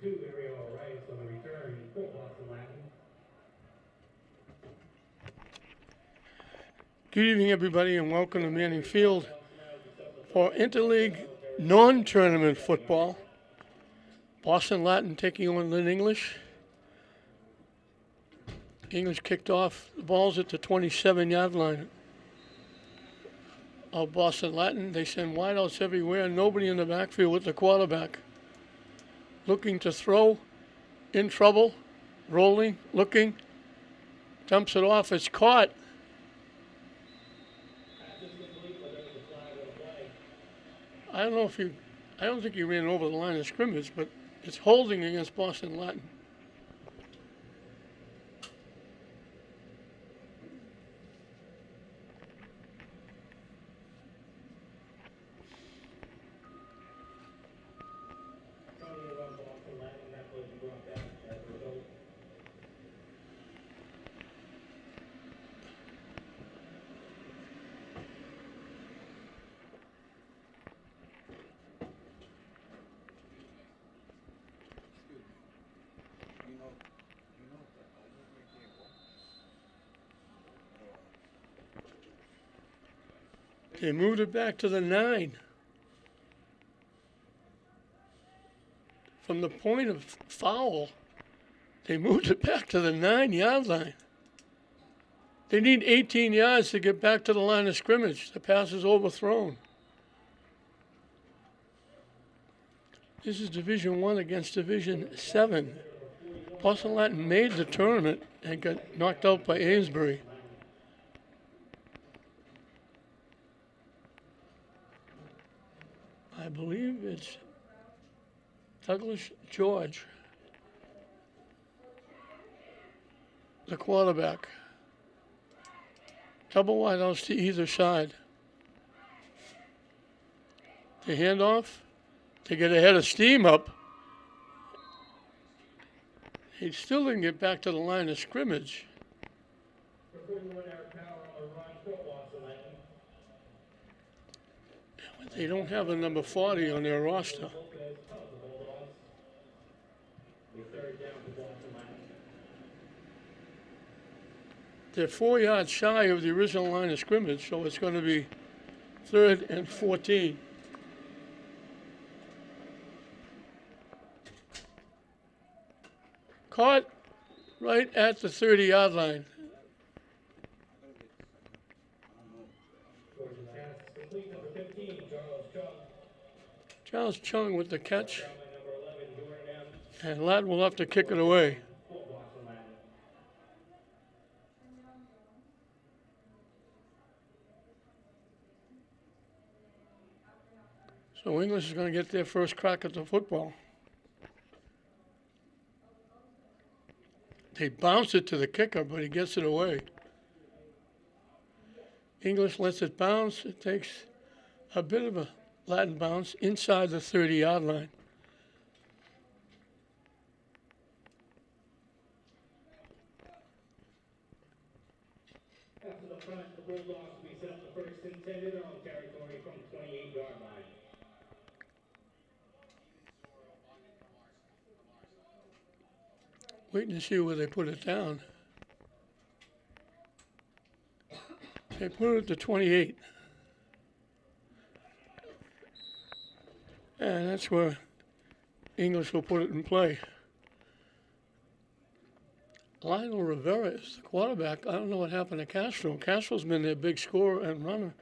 Good evening, everybody, and welcome to Manning Field for Interleague non-tournament football. Boston Latin taking on Lynn English. English kicked off the balls at the 27-yard line of Boston Latin. They send wideouts everywhere, nobody in the backfield with the quarterback. Looking to throw, in trouble, rolling, looking, dumps it off, it's caught. I don't think he ran over the line of scrimmage, but it's holding against Boston Latin. They moved it back to the 9. From the point of foul, they moved it back to the 9-yard line. They need 18 yards to get back to the line of scrimmage. The pass is overthrown. This is Division I against Division VII. Boston Latin made the tournament and got knocked out by Amesbury. I believe it's Douglas George, the quarterback. Double wideouts to either side. The handoff, they get a head of steam up. He still didn't get back to the line of scrimmage. They don't have a number 40 on their roster. They're 4 yards shy of the original line of scrimmage, so it's going to be 3rd and 14. Caught right at the 30-yard line. Charles Chung with the catch, and Ladd will have to kick it away. So English is going to get their first crack at the football. They bounce it to the kicker, but he gets it away. English lets it bounce. It takes a bit of a Latin bounce inside the 30-yard line. After the front, the Bulldogs will be set up the first and 10 in their own territory from 28-yard line. Waiting to see where they put it down. They put it at the 28. And that's where English will put it in play. Lionel Rivera is the quarterback. I don't know what happened to Castro. Castro's been their big scorer and runner.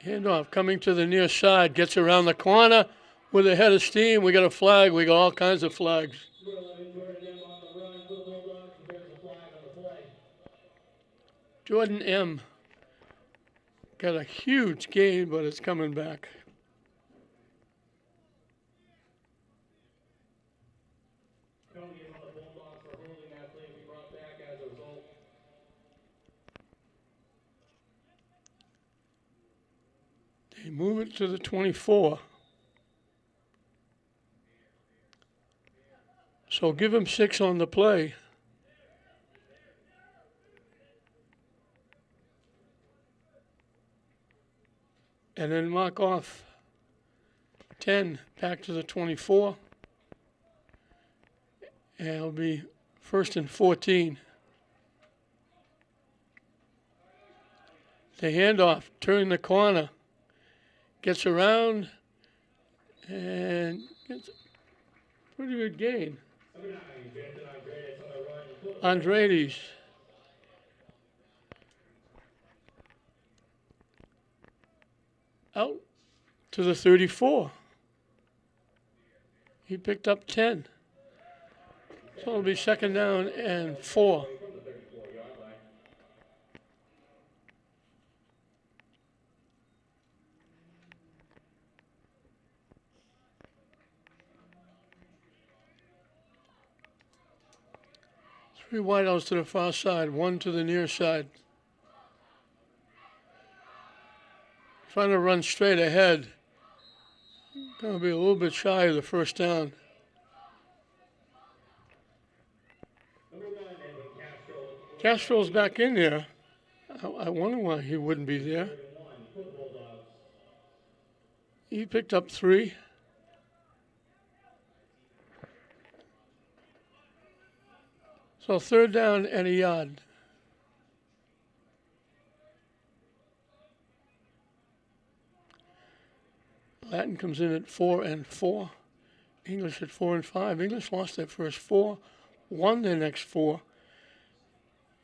Handoff coming to the near side. Gets around the corner with a head of steam. We got a flag. We got all kinds of flags. Jordan M. got a huge gain, but it's coming back. They move it to the 24. So give him 6 on the play. and then mark off 10 back to the 24. And it'll be 1st and 14. The handoff, turning the corner, gets around and gets a pretty good gain. Andredes. Out to the 34. He picked up 10. So it'll be 2nd down and 4. Three wideouts to the far side, one to the near side. Trying to run straight ahead. Going to be a little bit shy of the 1st down. Castro's back in there. I wonder why he wouldn't be there. He picked up 3. So 3rd down and a yard. Latin comes in at 4 and 4. English at 4 and 5. English lost their first 4, won their next 4,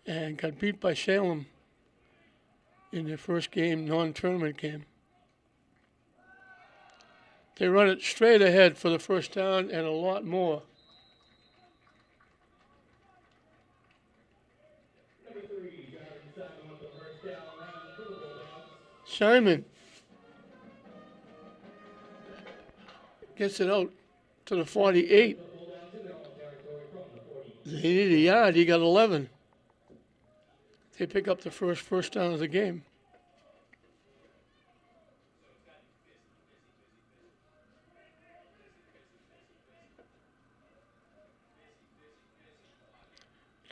and got beat by Salem in their first game, non-tournament game. They run it straight ahead for the 1st down and a lot more. Simon gets it out to the 48. They need a yard. He got 11. They pick up the first down of the game.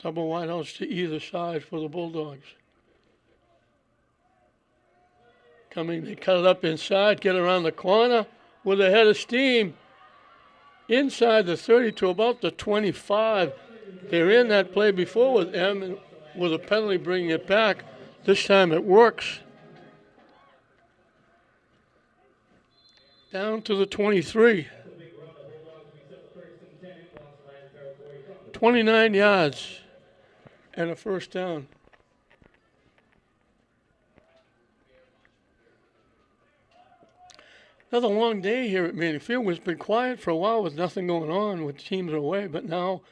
Double wideouts to either side for the Bulldogs. Coming, they cut it up inside, get around the corner with a head of steam. Inside the 30 to about the 25. They're in that play before with M, and with a penalty bringing it back. This time it works. Down to the 23. 29 yards and a 1st down. Another long day here at Manning Field. It's been quiet for a while with nothing going on with teams away, but now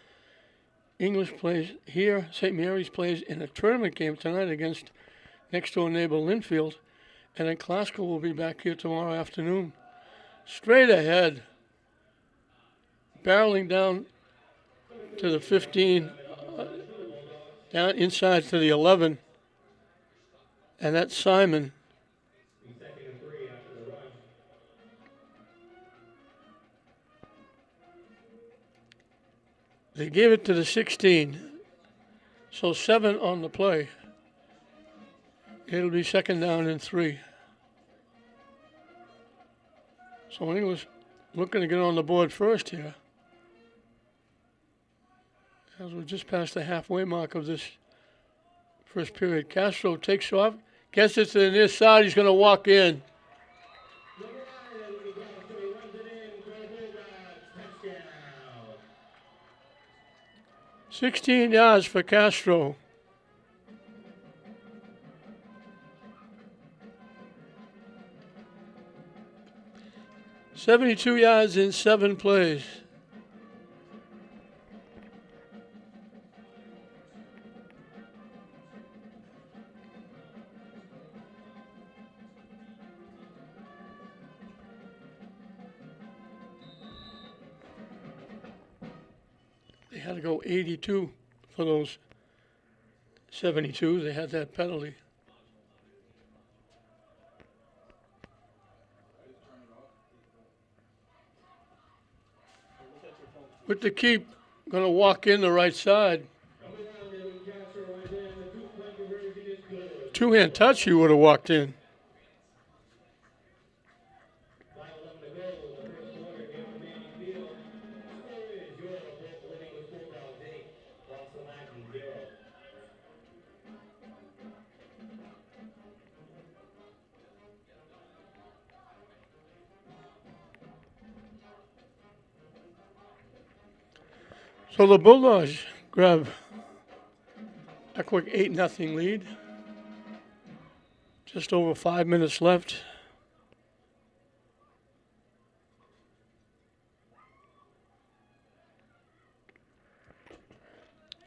English plays here. St. Mary's plays in a tournament game tonight against next-door neighbor Linfield, and then Glasgow will be back here tomorrow afternoon. Straight ahead, barreling down to the 15, down inside to the 11, and that's Simon. They gave it to the 16, so 7 on the play. It'll be 2nd down and 3. So English looking to get on the board first here. As we're just past the halfway mark of this first period. Castro takes off, gets it to the near side. He's going to walk in. 16 yards for Castro. $72 yards in 7 plays. They had to go 82 for those 72. They had that penalty. With the keep, going to walk in the right side. Two-hand touch, he would have walked in. So the Bulldogs grab a quick 8-0 lead. Just over 5 minutes left.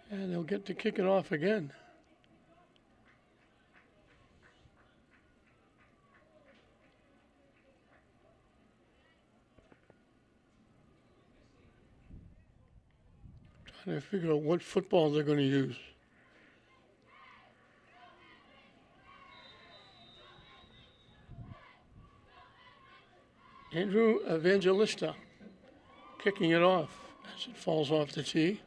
And they'll get to kick it off again. Trying to figure out what football they're going to use. Andrew Evangelista kicking it off as it falls off the tee.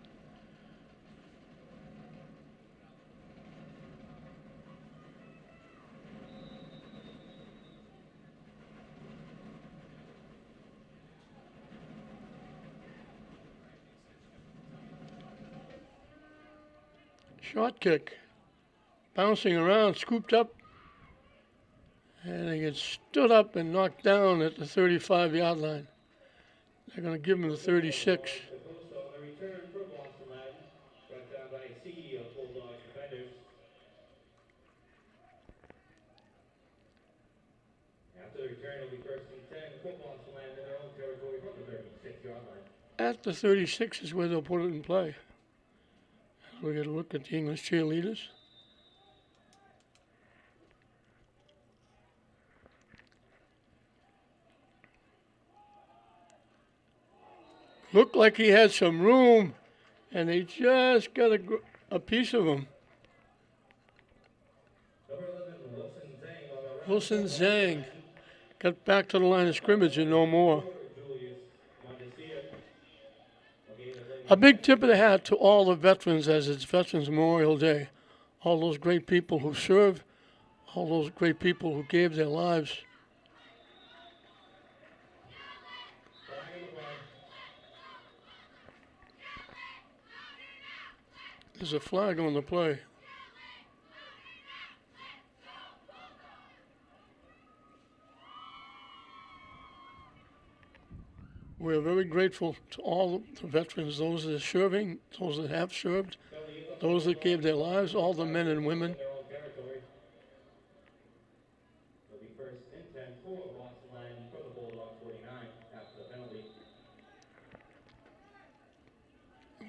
Short kick, bouncing around, scooped up, and he gets stood up and knocked down at the 35-yard line. They're going to give him the 36. The return for Boston Latin, brought down by C of Bulldogs defenders. After the return, it'll be first and 10 for Boston Latin in their own territory from the 36-yard line. At the 36 is where they'll put it in play. We got to look at the English cheerleaders. Looked like he had some room, and they just got a piece of him. Number 11, Wilson Zhang got back to the line of scrimmage and no more. A big tip of the hat to all the veterans as it's Veterans Memorial Day. All those great people who served, all those great people who gave their lives. There's a flag on the play. We're very grateful to all the veterans, those that are serving, those that have served, those that gave their lives, all the men and women.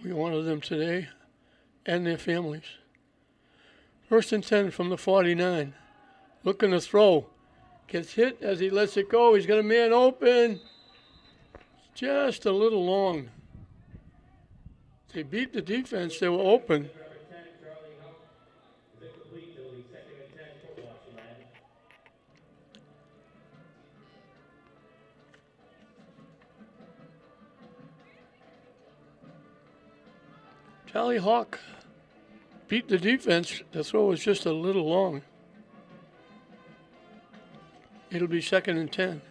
We honor them today and their families. First and 10 from the 49. Looking to throw. Gets hit as he lets it go. He's got a man open. Just a little long. They beat the defense. They were open. Charlie Hawk beat the defense. The throw was just a little long. It'll be 2nd and 10.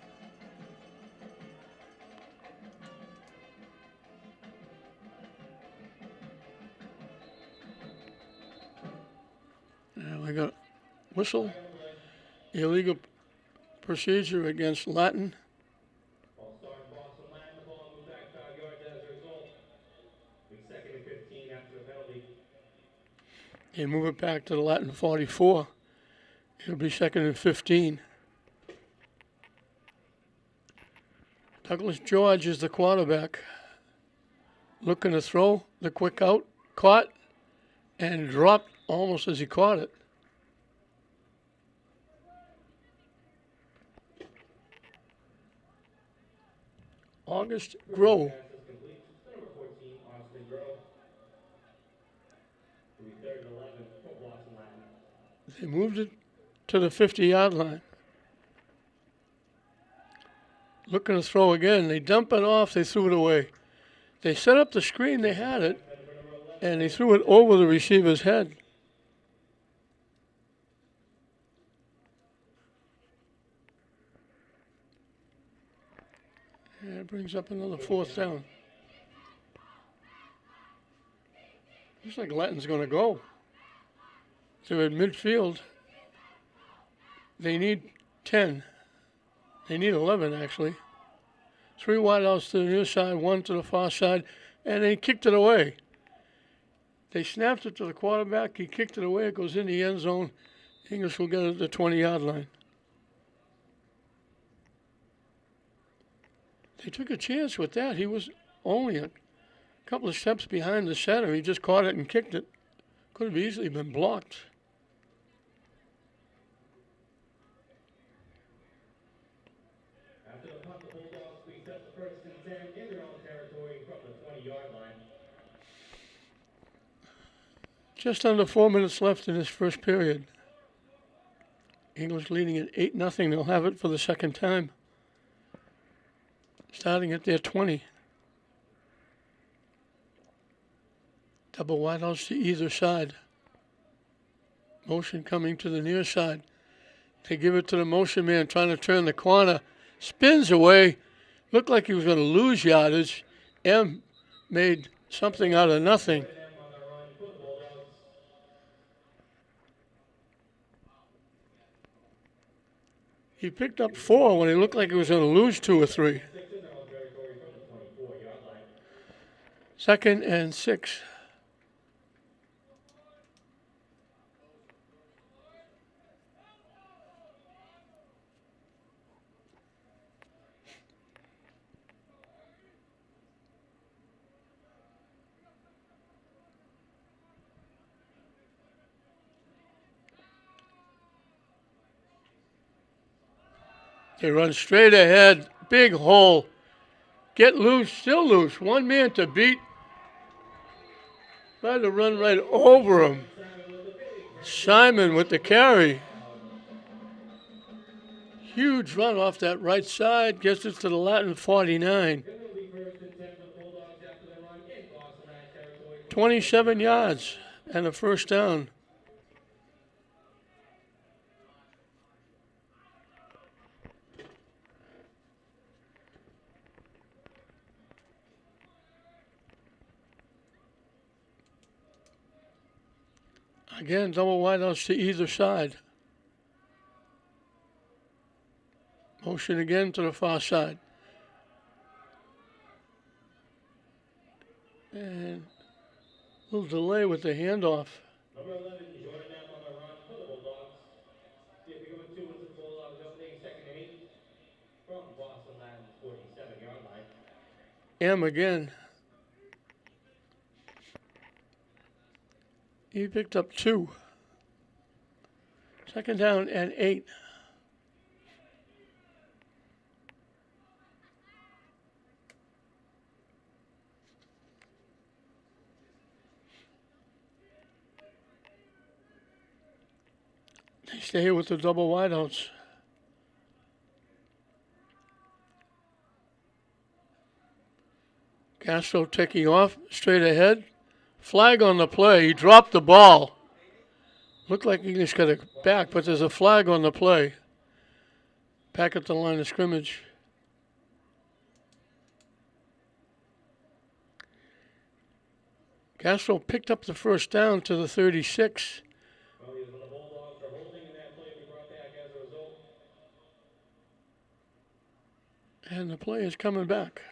We got whistle, illegal procedure against Latin. They move it back to the Latin 44. It'll be 2nd and 15. Douglas George is the quarterback. Looking to throw, the quick out, caught, and dropped almost as he caught it. August Grow. They moved it to the 50-yard line. Looking to throw again. They dump it off. They threw it away. They set up the screen. They had it. And they threw it over the receiver's head. And it brings up another 4th down. Looks like Latin's going to go. They're at midfield. They need 10. They need 11, actually. 3 wideouts to the near side, 1 to the far side, and he kicked it away. They snapped it to the quarterback. He kicked it away. It goes in the end zone. English will get it at the 20-yard line. They took a chance with that. He was only a couple of steps behind the center. He just caught it and kicked it. Could have easily been blocked. After the punt, the Bulldogs squeezed up the 1st and 10 in their own territory from the 20-yard line. Just under 4 minutes left in this first period. English leading at 8-0. They'll have it for the second time. Starting at their 20. Double wideouts to either side. Motion coming to the near side. They give it to the motion man trying to turn the corner. Spins away. Looked like he was going to lose yardage. M made something out of nothing. He picked up 4 when he looked like he was going to lose 2 or 3. 2nd and 6. They run straight ahead. Big hole. Get loose. Still loose. One man to beat. Tried to run right over him. Simon with the carry. Huge run off that right side. Gets it to the Latin 49. 27 yards and a first down. Again, double wideouts to either side. Motion again to the far side. And a little delay with the handoff. Number 11, Jordan M on the run for the Bulldogs. If you're going 2 with the Bulldogs opening 2nd and 8 from Boston Latin's 47-yard line. M again. He picked up 2. 2nd down and 8. They stay with the double wideouts. Castro taking off straight ahead. Flag on the play. He dropped the ball. Looked like English got it back, but there's a flag on the play. Back at the line of scrimmage. Castro picked up the first down to the 36. Well, the Bulldogs are holding in that play we brought back as a result. And the play is coming back.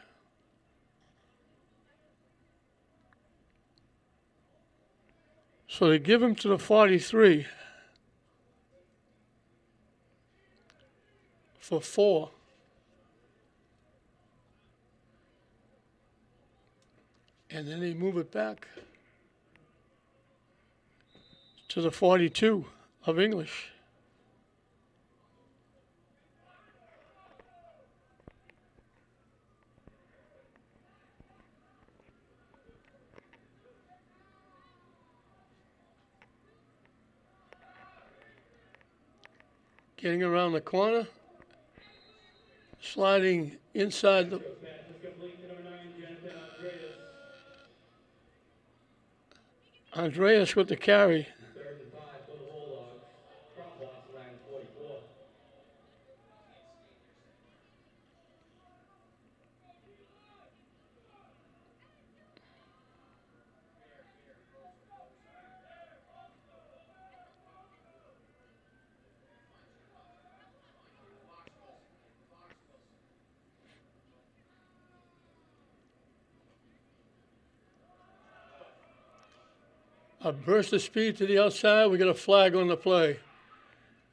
So they give him to the 43 for 4. And then they move it back to the 42 of English. Getting around the corner, sliding inside the Andreas with the carry. 3rd and 5 for the Bulldogs from Boston Latin's 44. A burst of speed to the outside. We got a flag on the play.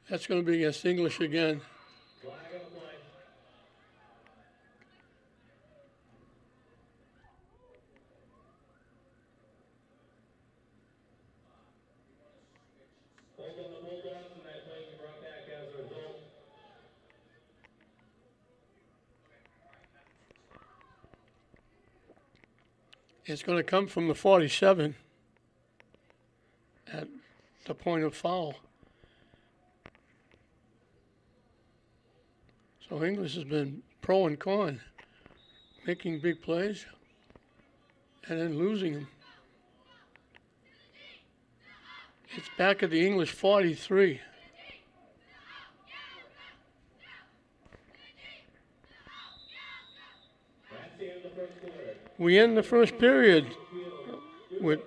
That's going to be against English again. Flag on the play. Hold on the Bulldogs, and that play we brought back as a result. It's going to come from the 47 at the point of foul. So English has been pro and con, making big plays and then losing them. It's back at the English 43. That's the end of the first quarter. We end the first period with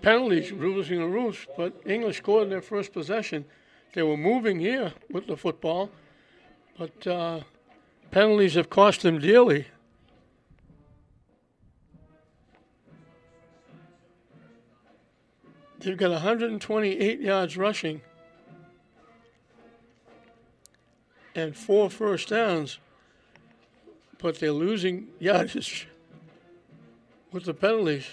penalties, losing the roofs, but English scored their first possession. They were moving here with the football, but penalties have cost them dearly. They've got 128 yards rushing and 4 first downs, but they're losing yardage with the penalties.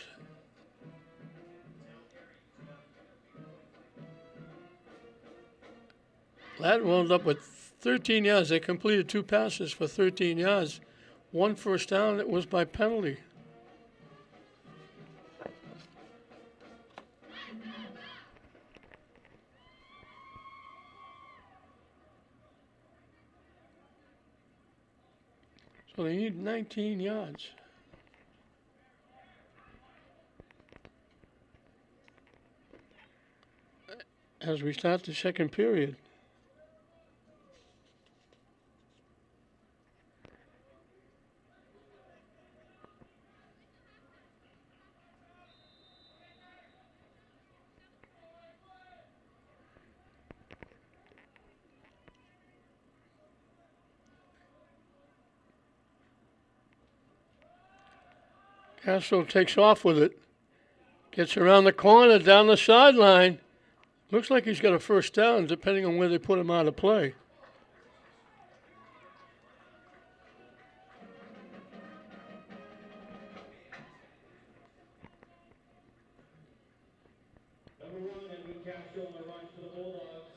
Latin wound up with 13 yards. They completed 2 passes for 13 yards. 1 first down, it was by penalty. So they need 19 yards. As we start the second period. Castro takes off with it. Gets around the corner, down the sideline. Looks like he's got a first down, depending on where they put him out of play. Number 1, and we capture on the run for the Bulldogs.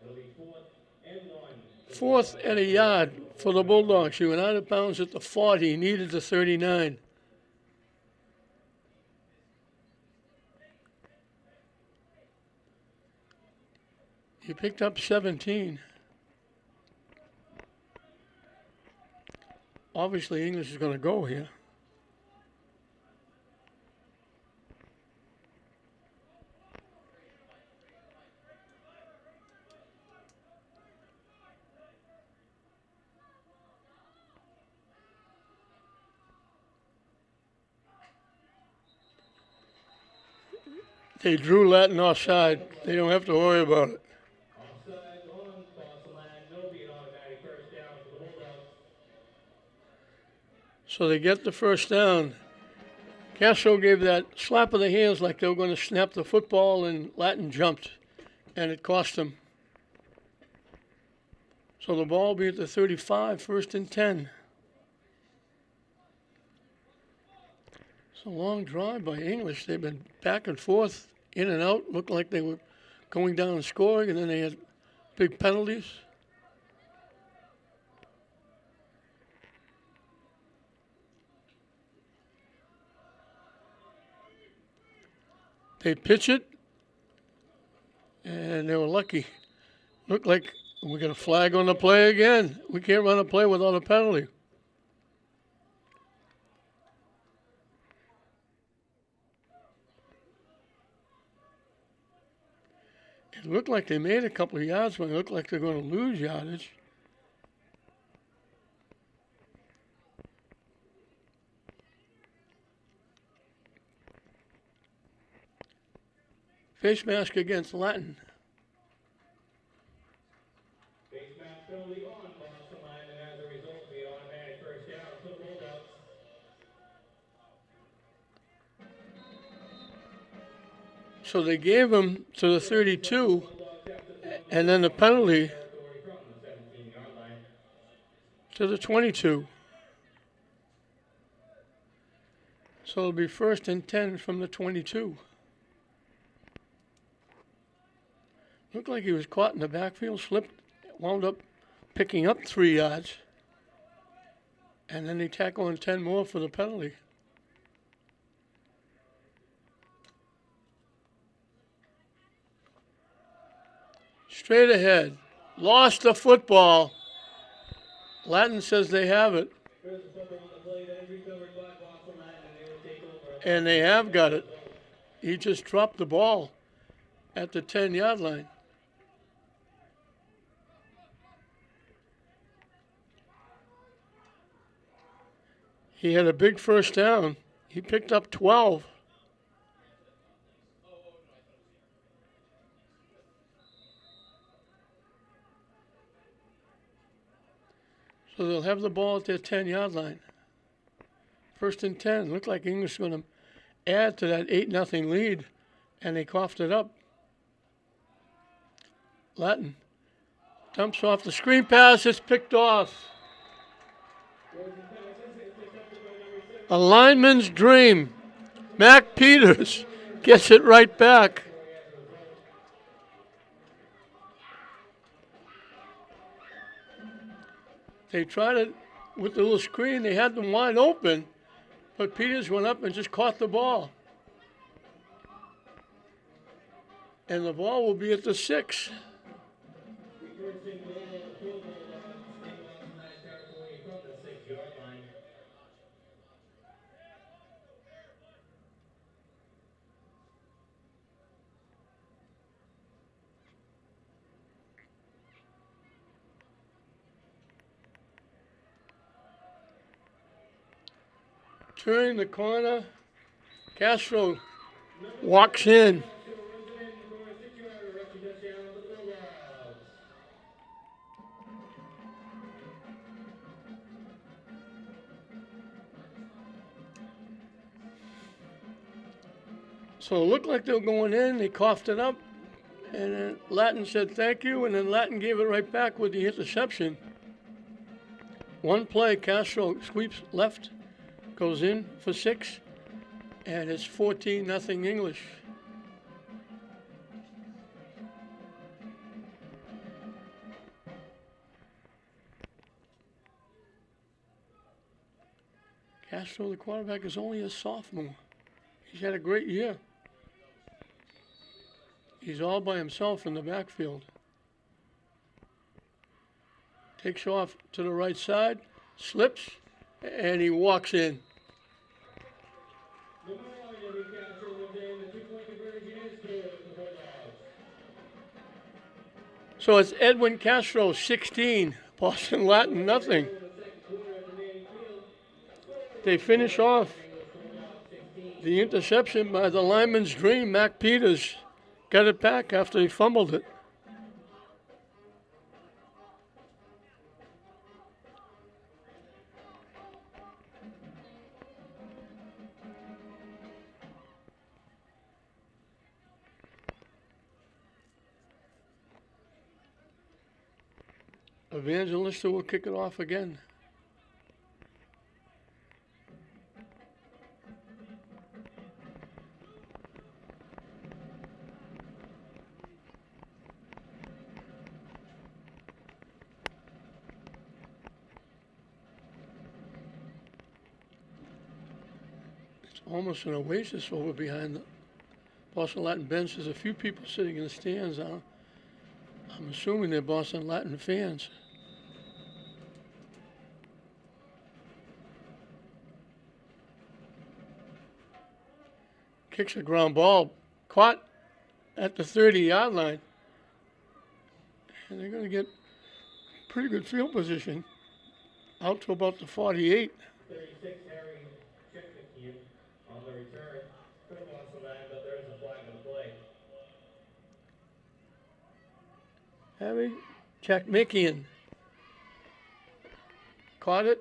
It'll be 4th and 1. 4th and a yard for the Bulldogs. He went out of bounds at the 40. He needed the 39. He picked up 17. Obviously, English is going to go here. They drew Latin offside. They don't have to worry about it. Offside on Boston Latin. It'll be an automatic first down for the Bulldogs. So they get the first down. Castro gave that slap of the hands like they were going to snap the football, and Latin jumped, and it cost them. So the ball will be at the 35, 1st and 10. It's a long drive by English. They've been back and forth, in and out. Looked like they were going down and scoring, and then they had big penalties. They pitch it, and they were lucky. Looked like we got a flag on the play again. We can't run a play without a penalty. It looked like they made a couple of yards, but it looked like they're going to lose yardage. Face mask against Latin. Face mask penalty on Boston Latin, and as a result, the automatic first down for the Bulldogs. So they gave him to the 32, and then the penalty Territory from the 17-yard line. to the 22. So it'll be 1st and 10 from the 22. Looked like he was caught in the backfield, slipped, wound up picking up 3 yards, and then they tack on 10 more for the penalty. Straight ahead. Lost the football. Latin says they have it. Here's the football on the play that is recovered by Boston Latin, and they will take over. And they have got it. He just dropped the ball at the 10-yard line. He had a big first down. He picked up 12. So they'll have the ball at their 10-yard line. 1st and 10. Looked like English was going to add to that 8-0 lead, and they coughed it up. Latin dumps off the screen pass. It's picked off. A lineman's dream. Mac Peters gets it right back. They tried it with the little screen. They had them wide open, but Peters went up and just caught the ball. And the ball will be at the 6. Reversing goal on the field goal line, staying Boston Latin territory from the 6-yard line. Turning the corner, Castro walks in. So it looked like they were going in. They coughed it up, and then Latin said thank you, and then Latin gave it right back with the interception. One play, Castro sweeps left, goes in for 6, and it's 14-0 English. Castro, the quarterback, is only a sophomore. He's had a great year. He's all by himself in the backfield. Takes off to the right side, slips, and he walks in. So it's Edwin Castro, 16, Boston Latin, nothing. They finish off the interception by the lineman's dream, Mac Peters. Got it back after he fumbled it. Evangelista will kick it off again. It's almost an oasis over behind the Boston Latin bench. There's a few people sitting in the stands. I'm assuming they're Boston Latin fans. Kicks a ground ball, caught at the 30-yard line. And they're going to get pretty good field position out to about the 48. 36, Harry Chekmakian on the return for Boston Latin, but there is a flag on the play. Harry Chekmakian caught it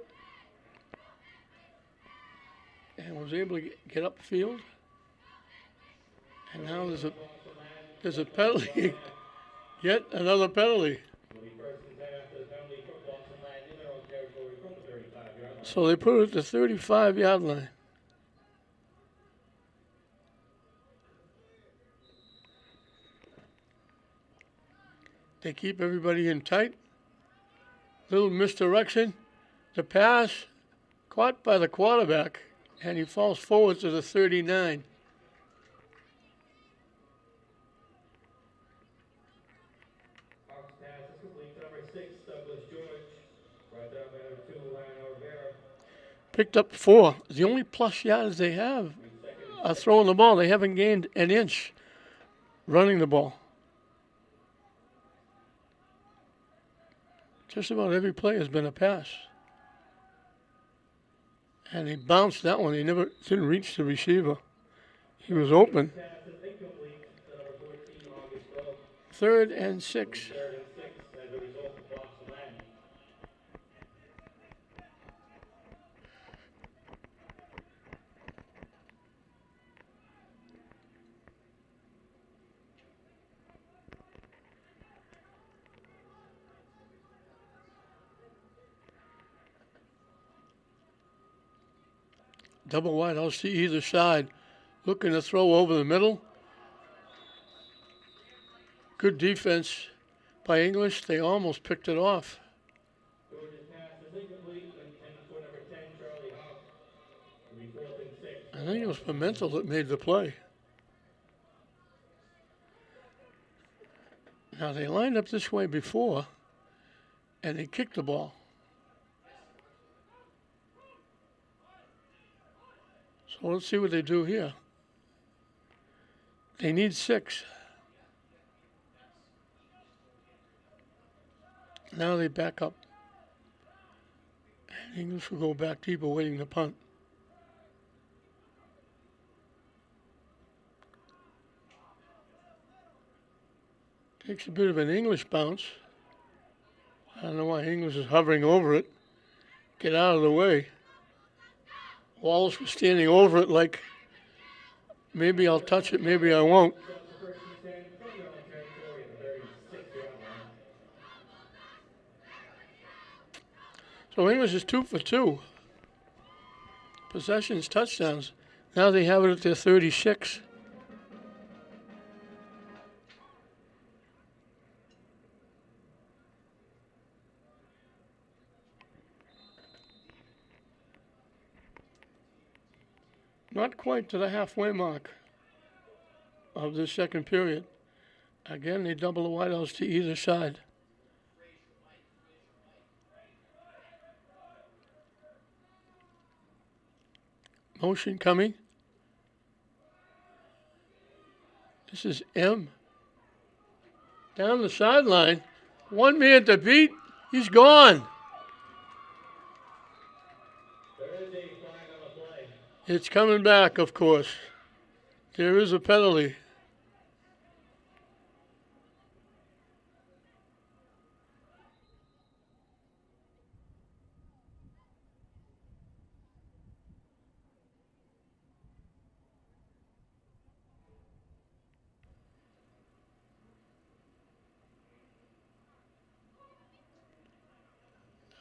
and was able to get upfield. And now there's a penalty. Yet another penalty. Will be first and 10 after the penalty from Boston Land in their own territory from the 35-yard line. So they put it at the 35-yard line. They keep everybody in tight. Little misdirection. The pass caught by the quarterback, and he falls forward to the 39. Hawks pass is complete to number 6, Douglas George. Brought down by number 2, Lionel Rivera. Picked up 4. The only plus yards they have are throwing the ball. They haven't gained an inch running the ball. Just about every play has been a pass. And he bounced that one. He didn't reach the receiver. He was open. Pass is incomplete to number 14, August Rowe. 3rd and 6. 3rd and 6 as a result of Boston Land. Double wide outs to either side. Looking to throw over the middle. Good defense by English. They almost picked it off. George's pass is incomplete and intended for number 10, Charlie Hawk. Will be 4th and 6. I think it was Pimentel that made the play. Now they lined up this way before, and they kicked the ball. So let's see what they do here. They need 6. Now they back up. And English will go back deep, awaiting the punt. Takes a bit of an English bounce. I don't know why English is hovering over it. Get out of the way. Wallace was standing over it like, maybe I'll touch it, maybe I won't. First and 10 from their own territory at the 36-yard line. So English is 2 for 2. Possessions, touchdowns. Now they have it at their 36. Not quite to the halfway mark of this second period. Again, they double the wideouts to either side. Motion coming. This is M. Down the sideline. 1 man to beat. He's gone. There is a flag on the play. It's coming back, of course. There is a penalty.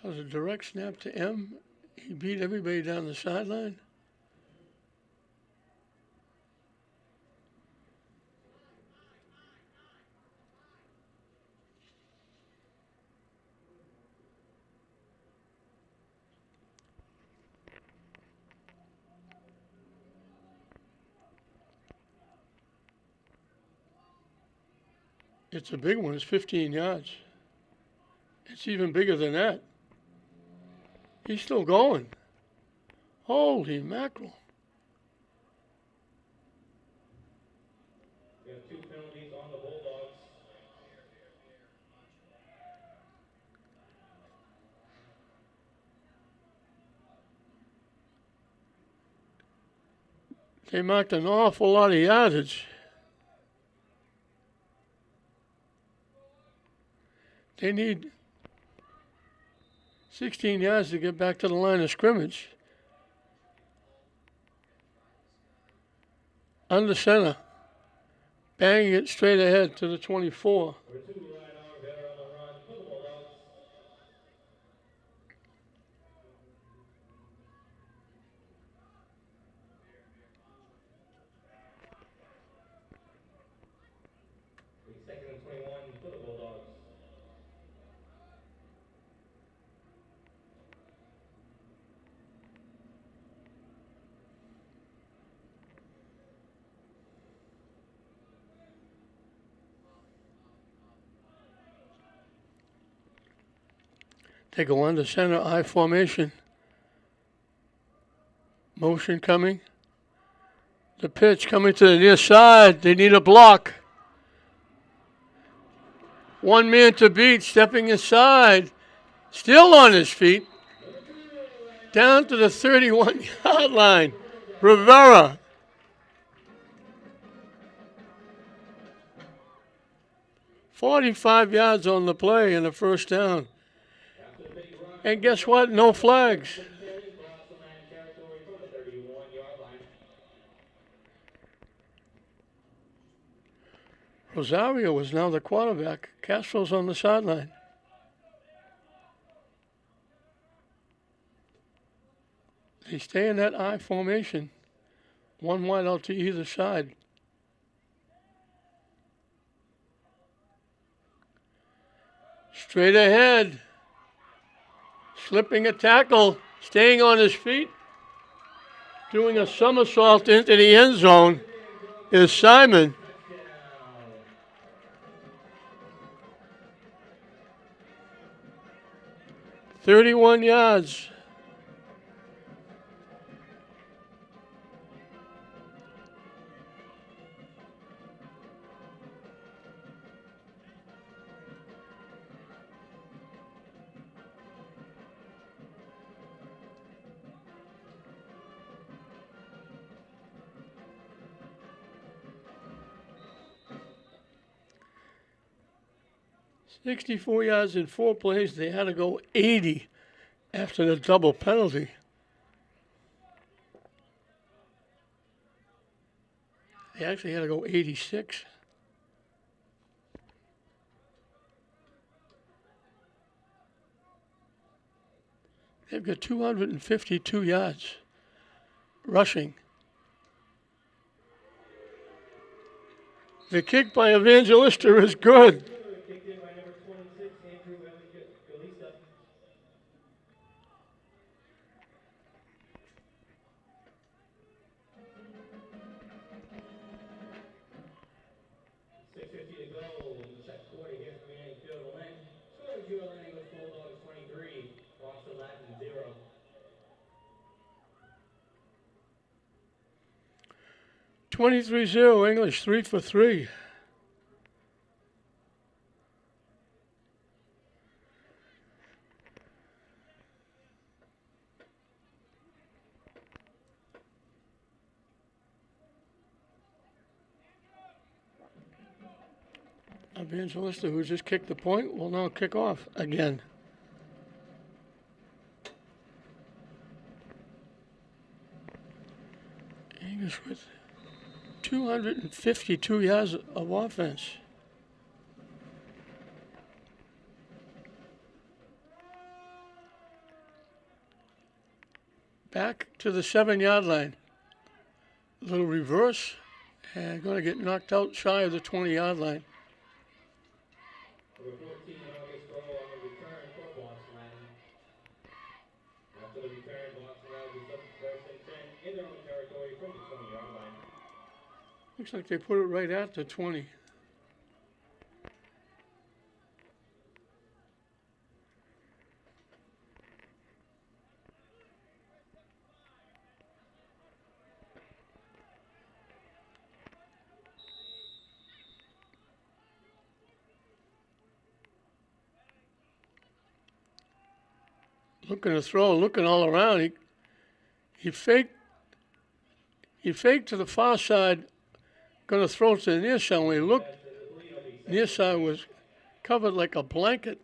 That was a direct snap to M. He beat everybody down the sideline. It's a big one. It's 15 yards. It's even bigger than that. He's still going. Holy mackerel. We have 2 penalties on the Bulldogs. They marked an awful lot of yardage. They need 16 yards to get back to the line of scrimmage. Under center. banging it straight ahead to the 24. Number 2, Ryan Oliveira on the run for the Bulldogs. Second and 21 for the Bulldogs. They go under center I formation. Motion coming. The pitch coming to the near side. They need a block. One man to beat, stepping inside. Still on his feet. Down to the 31-yard line. Rivera. "45 yards on the play and a first down." And guess what? No flags. Rosario is now the quarterback. Castro's on the sideline. They stay in that I formation. One wide out to either side. Straight ahead. Slipping a tackle. Staying on his feet. Doing a somersault into the end zone is Simon. "31 yards. "64 yards in 4 plays. They had to go 80 after the double penalty. They actually had to go 86. They've got 252 yards rushing. The kick by Evangelista is good. Kicked in by number 26, Andrew Galisa. .650 to go in the second quarter here from the United Field of Lynn. Score is your English Bulldogs 23, Boston Latin 0. "23-0 English, 3 for 3. Evangelista, who just kicked the point, will now kick off again. English with 252 yards of offense. Back to the 7-yard line. A little reverse and going to get knocked out shy of the 20-yard line. Number 14, August throw on the return for Boston Latin. After the return, Boston Latin will be first and 10 in their own territory from the 20-yard line. Looks like they put it right at the 20. Looking to throw, looking all around. He faked to the far side, going to throw to the near side. When he looked, near side was covered like a blanket.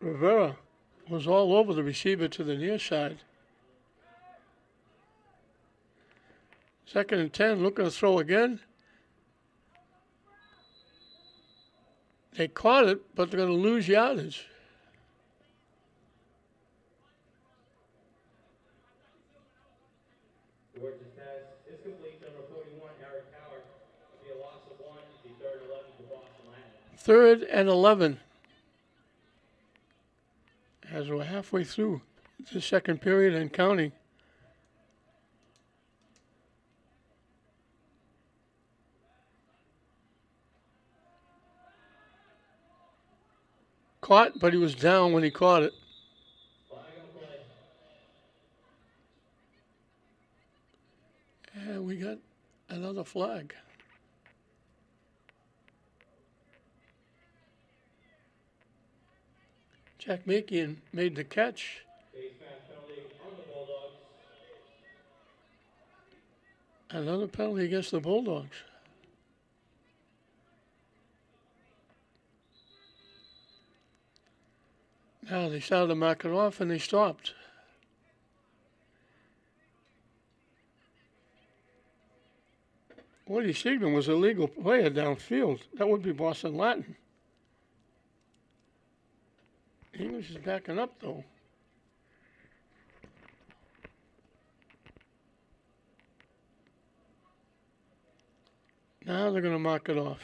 Rivera was all over the receiver to the near side. 2nd and 10, looking to throw again. They caught it, but they're going to lose yardage. George's pass is complete. Number 41, Eric Howard. Be a loss of 1. The 3rd and 11 for Boston Latin. 3rd and 11. As we're halfway through the second period and counting. Caught, but he was down when he caught it. Flag on play. And we got another flag. Jack Makian made the catch. Base pass penalty on the Bulldogs. Another penalty against the Bulldogs. Now they started to mark it off and they stopped. Woody Siegman was a legal player downfield. That would be Boston Latin. English is backing up though. Now they're going to mark it off.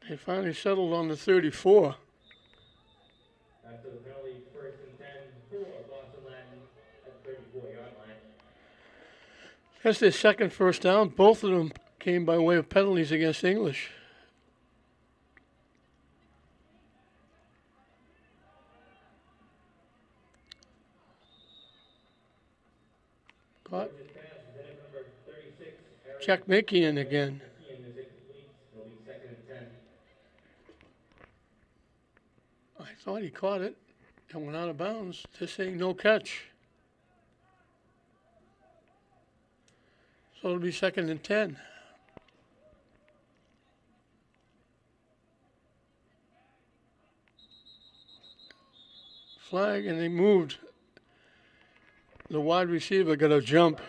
They finally settled on the 34. After the penalty, 1st and 10 for Boston Latin at the 34-yard line. That's their second first down. Both of them came by way of penalties against English. Caught. Jack Makian again. I thought he caught it and went out of bounds. They're saying no catch. So it'll be 2nd and 10. Flag, and they moved. The wide receiver got a jump.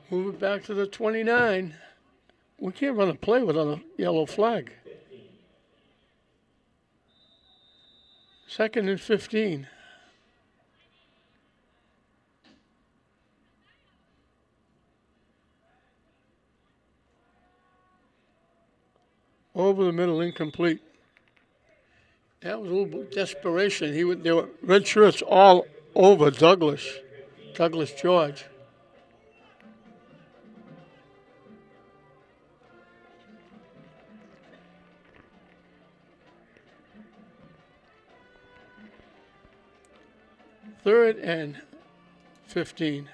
Move it back to the 29. We can't run a play without a yellow flag. 2nd and 15. Over the middle, incomplete. That was a little desperation. There were red shirts all over Douglas George. Third and 15.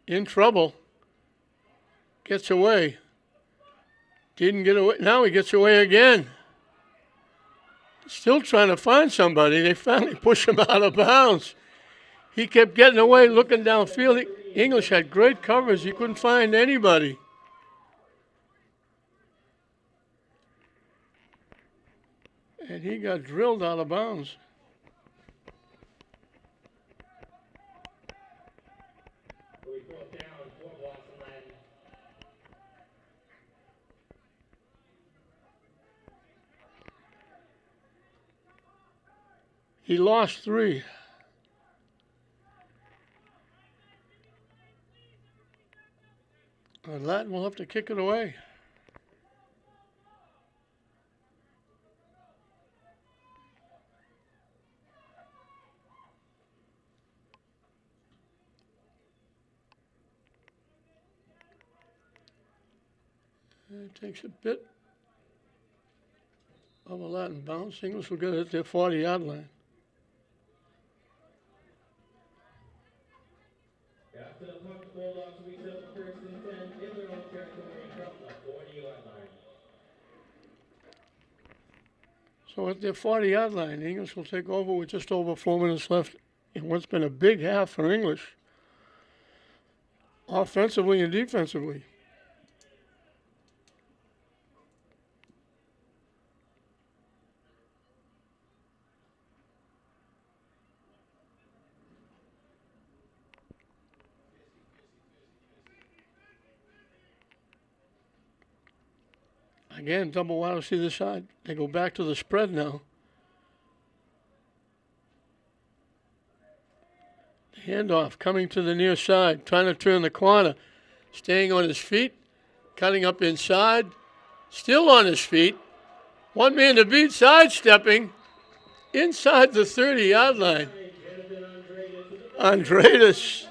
In trouble. Gets away. Didn't get away. Now he gets away again. Still trying to find somebody. They finally push him out of bounds. He kept getting away, looking downfield. English had great coverage. He couldn't find anybody. And he got drilled out of bounds. He lost 3. Latin will have to kick it away. It takes a bit of a Latin bounce. English will get it at their 40-yard line. After the punt, the Bulldogs will be set for 1st and 10 in their own territory from the 40-yard line. So at their 40-yard line, the English will take over with just over 4 minutes left in what's been a big half for English, offensively and defensively. Again, double wide receiver side. They go back to the spread now. Handoff coming to the near side, trying to turn the corner. Staying on his feet, cutting up inside, still on his feet. One man to beat, sidestepping inside the 30-yard line. Andreas.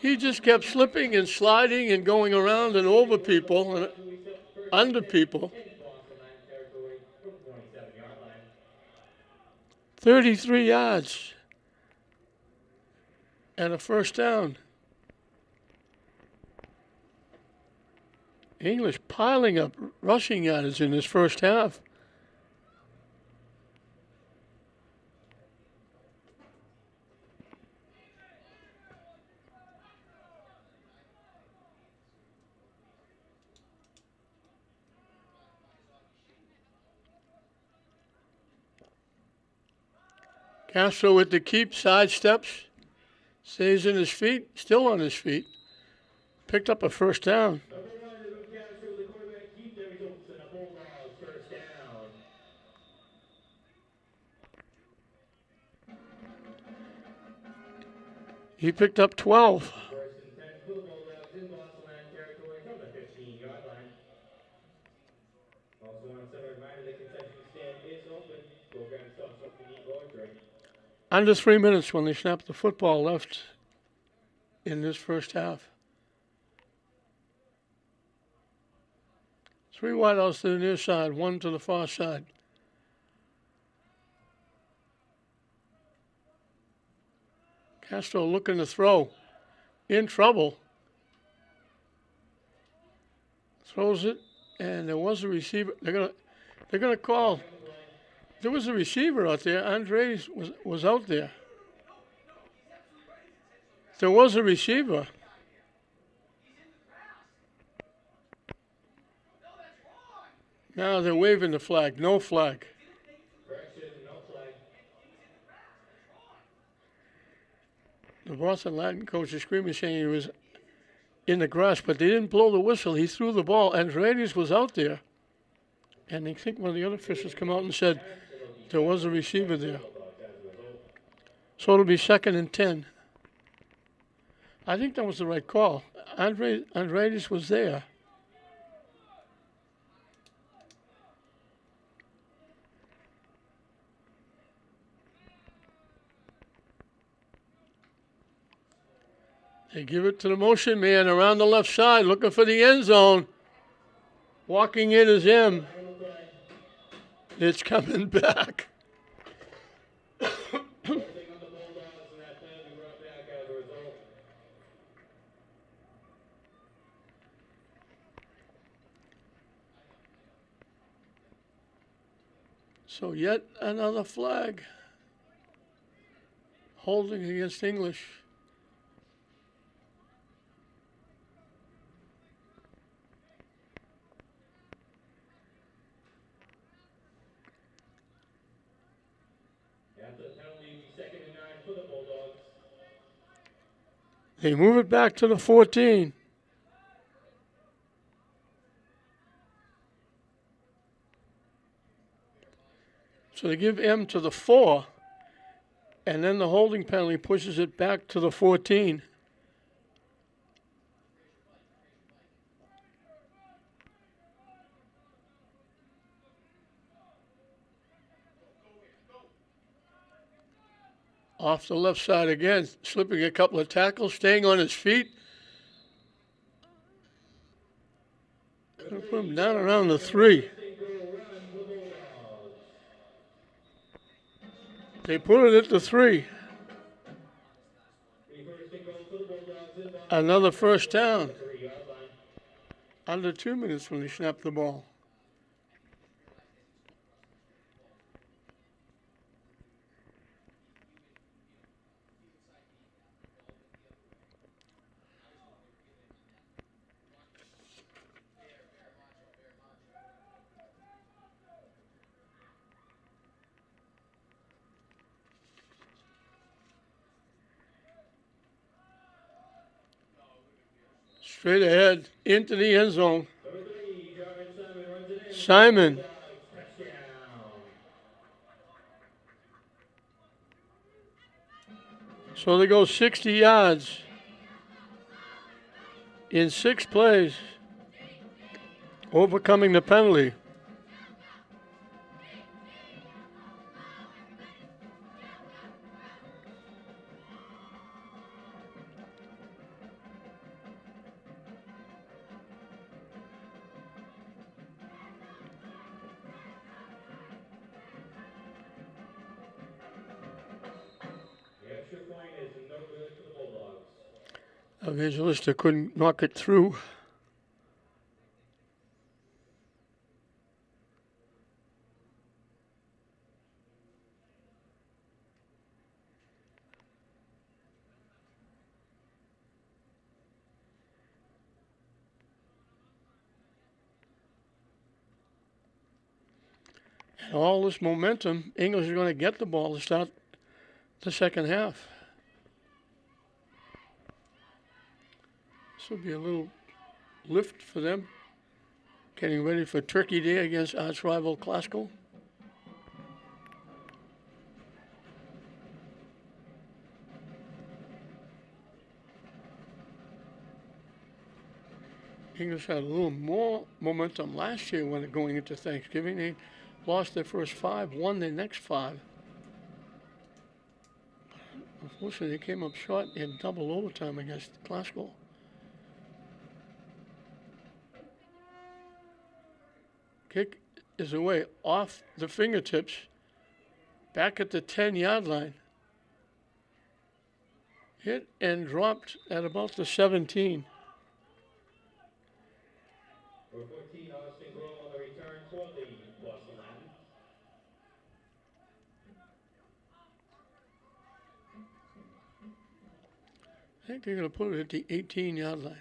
He just kept slipping and sliding and going around and over people and under people. 33 yards and a first down. English piling up rushing yards in this first half. Castro with the keep, sidesteps, stays in his feet, still on his feet. Picked up a first down. He picked up 12. Under 3 minutes when they snapped the football left in this first half. 3 wideouts to the near side, 1 to the far side. Castro looking to throw. In trouble. Throws it, and there was a receiver. They're gonna call. There was a receiver out there. Andres was out there. There was a receiver. Now they're waving the flag. No flag. The Boston Latin coach is screaming, saying he was in the grass, but they didn't blow the whistle. He threw the ball. Andres was out there. And I think one of the other officials come out and said there was a receiver there. So it'll be 2nd and 10. I think that was the right call. Andres was there. They give it to the motion man around the left side, looking for the end zone. Walking in is him. It's coming back. So yet another flag. Holding against English. They move it back to the 14. So they give M to the 4, and then the holding penalty pushes it back to the 14. Off the left side again, slipping a couple of tackles, staying on his feet. Gonna put him down around the 3. They put it at the 3. Another first down. Under 2 minutes when they snapped the ball. Straight ahead into the end zone. Number 3, Jarvis Simon runs it in. Simon. Touchdown. So they go 60 yards in 6 plays, overcoming the penalty. The extra point is no good for the Bulldogs. Evangelista couldn't knock it through. And all this momentum, English is going to get the ball to start the second half. This will be a little lift for them, getting ready for Turkey Day against arch rival Glasgow. English had a little more momentum last year when going into Thanksgiving. They lost their first 5, won their next 5. Unfortunately, they came up short in double overtime against Glasgow. Kick is away off the fingertips, back at the 10-yard line. Hit and dropped at about the 17. Number 14, Austin Grove on the return for the Boston Latin. I think they're going to put it at the 18-yard line.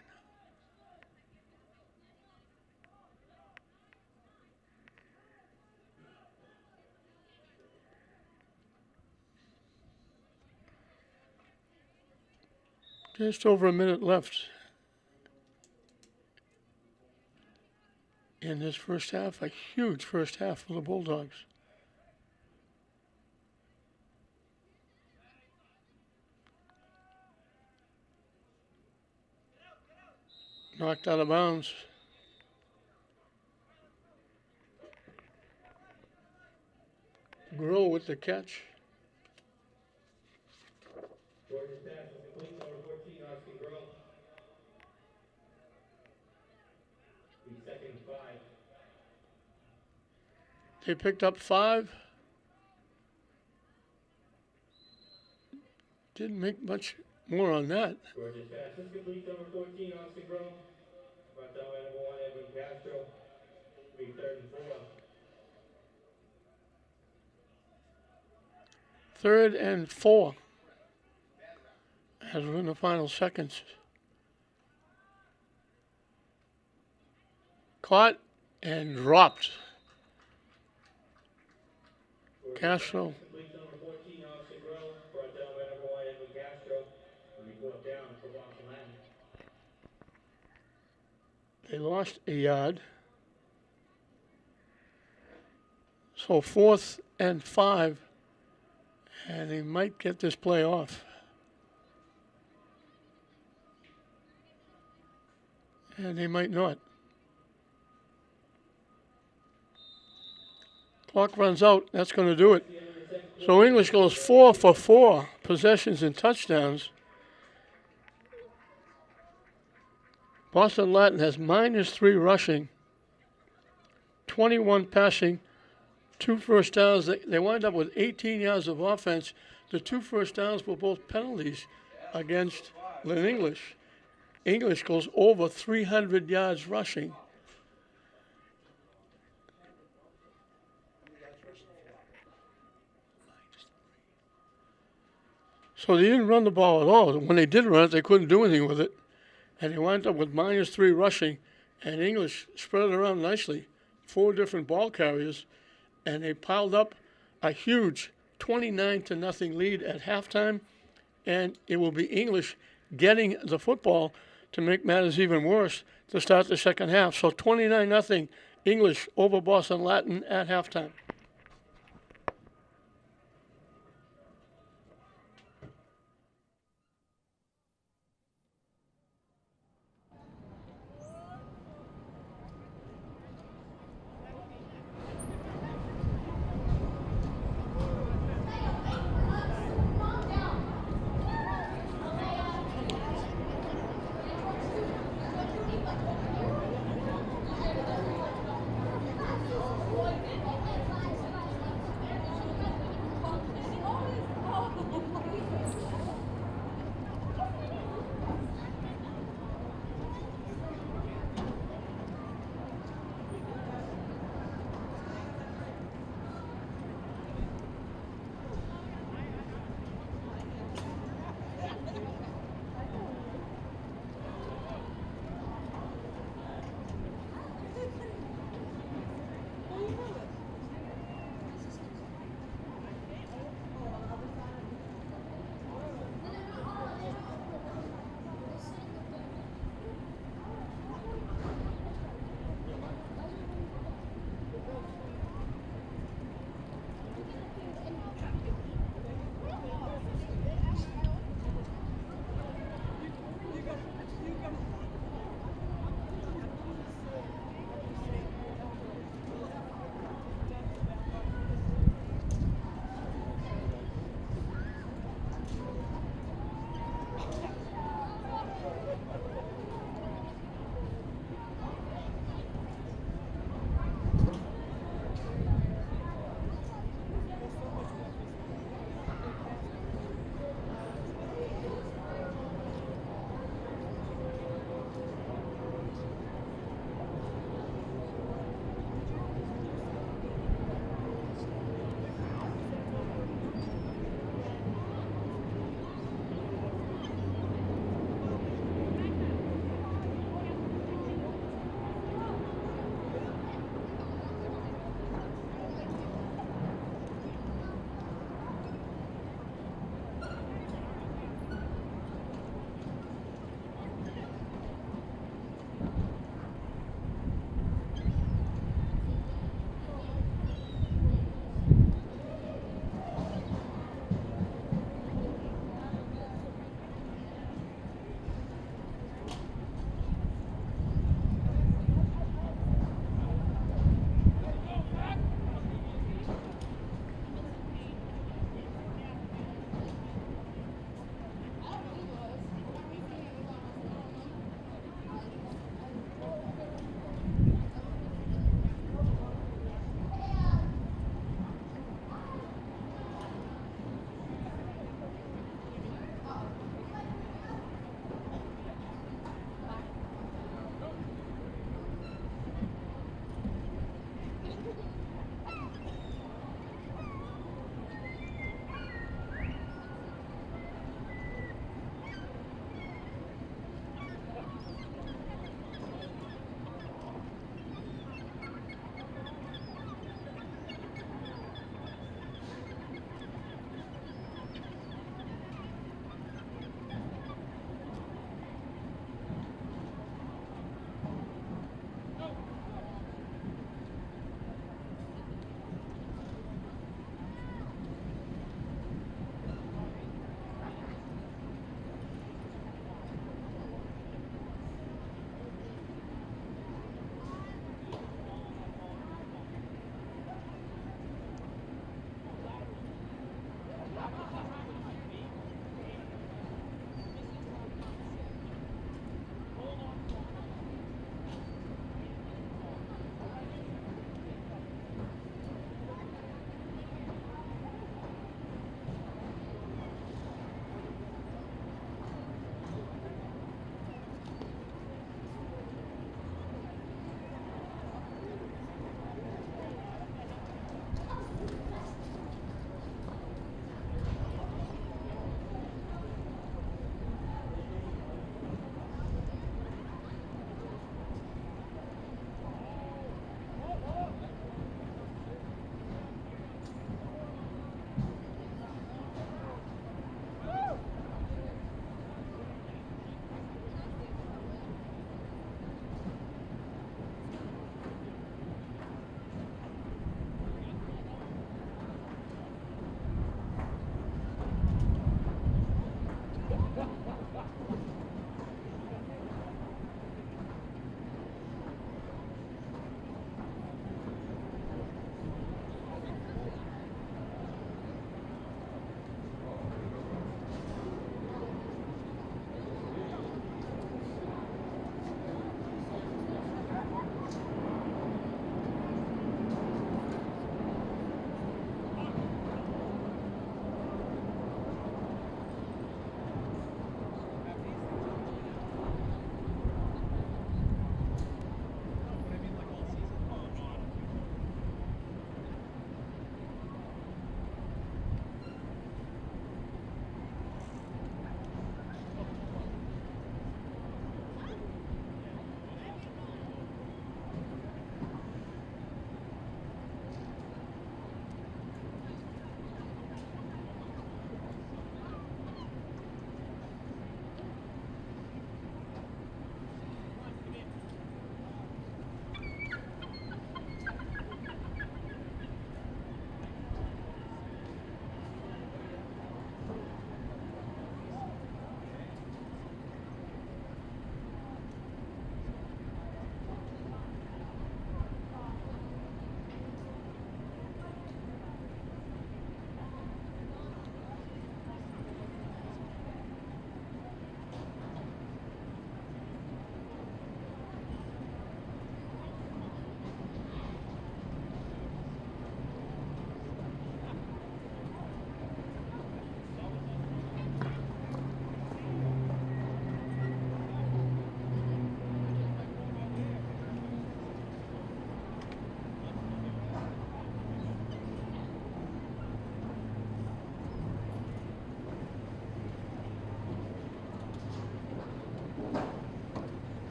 Just over a minute left in this first half. A huge first half for the Bulldogs. Knocked out of bounds. Grow with the catch. Jordan's pass is complete, number 14, Austin Grove. The second 5. They picked up 5. Didn't make much more on that. Jordan's pass is complete, number 14, Austin Grove. Brought down by number 1, Edwin Castro. Be 3rd and 4. 3rd and 4. As we're in the final seconds. Caught and dropped. Castro. Complete number 14, Austin Grove. Brought down by number 1, Edwin Castro. Will be brought down for Boston Latin. They lost a yard. So 4th and 5. And they might get this play off. And they might not. Clock runs out. That's going to do it. So English goes 4 for 4 possessions and touchdowns. Boston Latin has -3 rushing, 21 passing, 2 first downs. They wind up with 18 yards of offense. The 2 first downs were both penalties against Lynn English. English goes over 300 yards rushing. So they didn't run the ball at all. When they did run it, they couldn't do anything with it. And they wound up with -3 rushing, and English spread it around nicely. 4 different ball carriers, and they piled up a huge 29-0 lead at halftime, and it will be English getting the football to make matters even worse to start the second half. So 29-0 English over Boston Latin at halftime.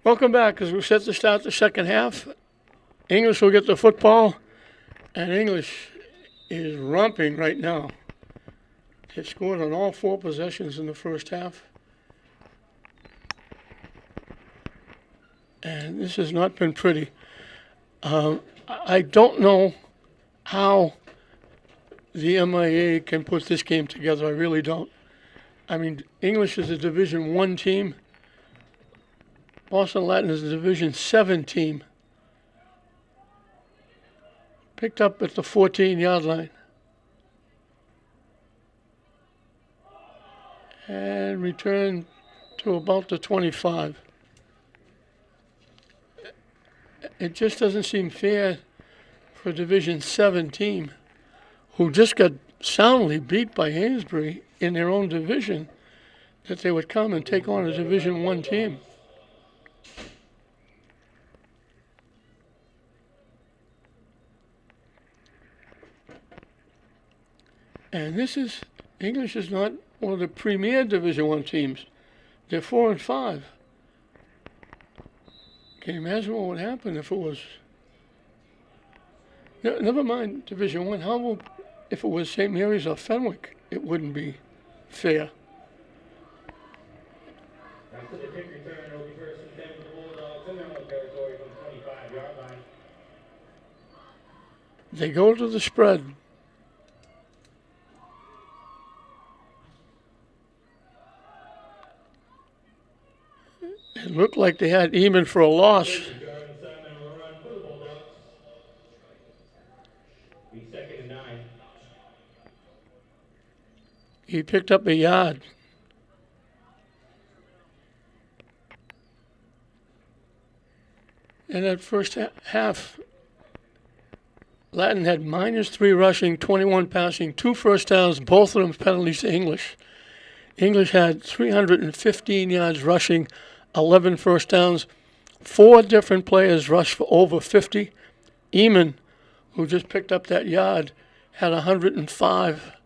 Welcome back as we're set to start the second half. English will get the football, and English is romping right now. They've scored on all 4 possessions in the first half. And this has not been pretty. I don't know how the MIA can put this game together. I really don't. I mean, English is a Division I team. Boston Latin is a Division 7 team. Picked up at the 14-yard line. And returned to about the 25. It just doesn't seem fair for a Division 7 team who just got soundly beat by Amesbury in their own division that they would come and take on a Division I team. And English is not one of the premier Division I teams. They're 4 and 5. Can you imagine what would happen if it was? Never mind Division I. How about if it was St. Mary's or Fenwick? It wouldn't be fair. After the kick return, it'll be first and 10 for the Bulldogs in their own territory from the 25-yard line. They go to the spread. It looked like they had Eamon for a loss. He picked up a yard. In that first half, Latin had -3 rushing, 21 passing, 2 first downs, both of them penalties to English. English had 315 yards rushing, 11 first downs. 4 different players rushed for over 50. Eamon, who just picked up that yard, had 105.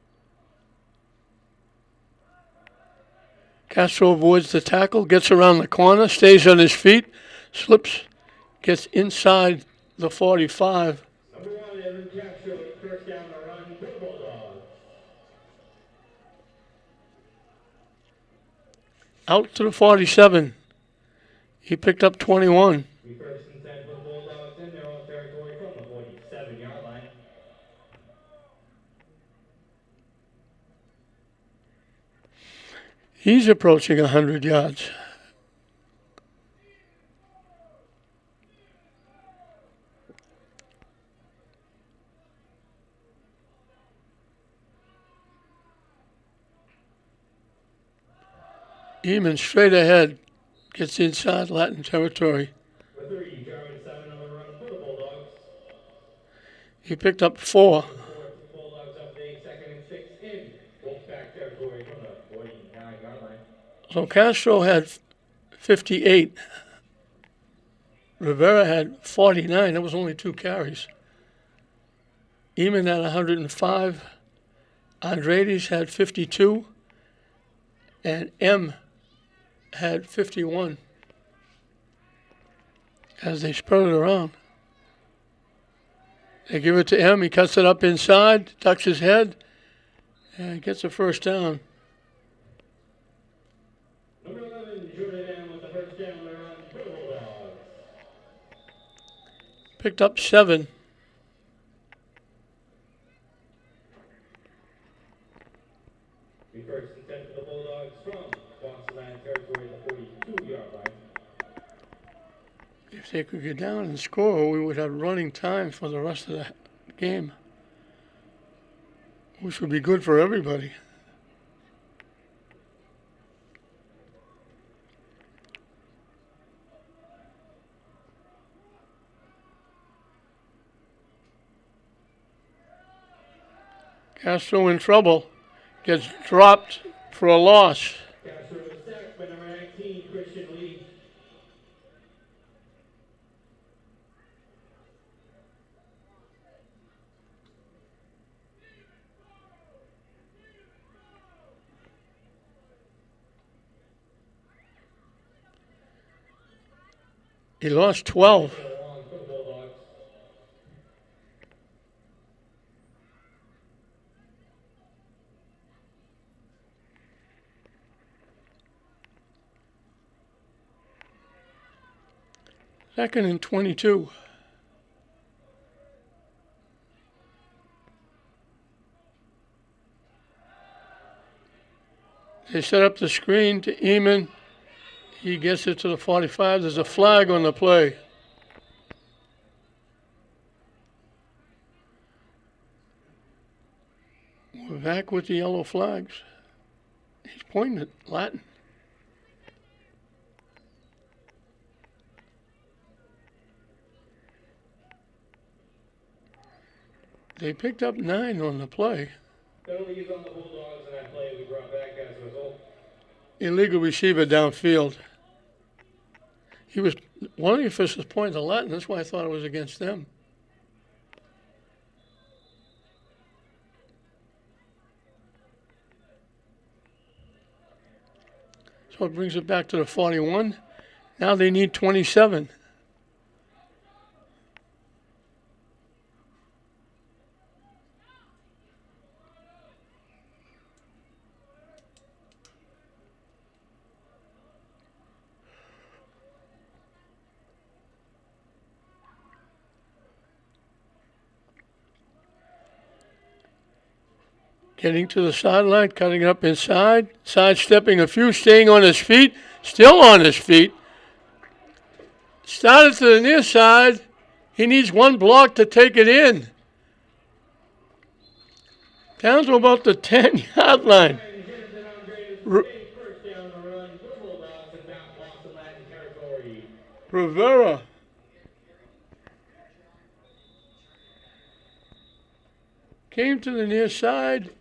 Castro avoids the tackle, gets around the corner, stays on his feet, slips, gets inside the 45. Number 1, Evan Castro, first down the run for the Bulldogs. Out to the 47. He picked up 21. First and 10 for the Bulldogs in their own territory from the 47-yard line. He's approaching 100 yards. Eamon straight ahead, gets inside Latin territory. For 3, Jarwin 7 on the run for the Bulldogs. He picked up 4. Bulldogs up to 8, 2nd and 6 in Wolfpack territory from the 49-yard line. So Castro had 58. Rivera had 49. That was only 2 carries. Eamon had 105. Andrades had 52. And M had 51 as they spread it around. They give it to M. He cuts it up inside, ducks his head, and gets a first down. Number 11, Jordan M with the first down there on the Bulldogs. Picked up 7. Be first and 10 for the Bulldogs from Boston Land territory, the 42-yard line. If they could get down and score, we would have running time for the rest of the game, which would be good for everybody. Castro in trouble, gets dropped for a loss. Castro was sacked by number 19, Christian Lee. He lost 12. Second and long for the Bulldogs. Second and 22. They set up the screen to Eamon. He gets it to the 45. There's a flag on the play. We're back with the yellow flags. He's pointing at Latin. They picked up 9 on the play. Penalties on the Bulldogs, and that play we brought back as a result. Illegal receiver downfield. He was, one of the officials pointed to Latin. That's why I thought it was against them. So it brings it back to the 41. Now they need 27. Getting to the sideline, cutting it up inside, sidestepping a few, staying on his feet, still on his feet. Started to the near side. He needs one block to take it in. Down to about the 10-yard line. First down the run for the Bulldogs and down Boston Latin territory. Rivera. Came to the near side,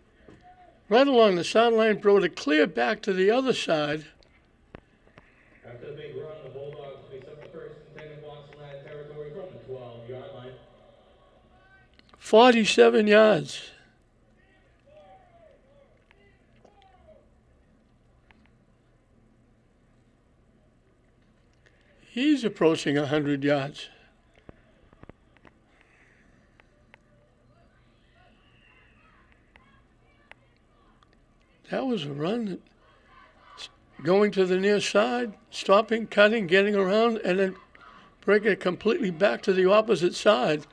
right along the sideline, brought it clear back to the other side. After the big run, the Bulldogs pick up the first and 10 in Boston Latin territory from the 12-yard line. 47 yards. He's approaching 100 yards. That was a run. Going to the near side, stopping, cutting, getting around, and then breaking it completely back to the opposite side.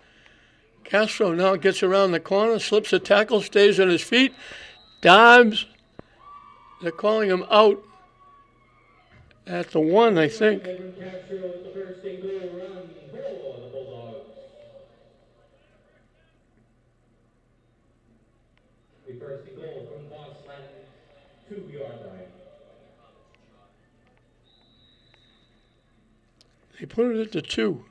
Castro now gets around the corner, slips a tackle, stays on his feet, dives. They're calling him out at the 1, I think. Edwin Castro with the first and goal run for the Bulldogs. The first and goal from Boston Latin 2-yard line. They put it at the 2.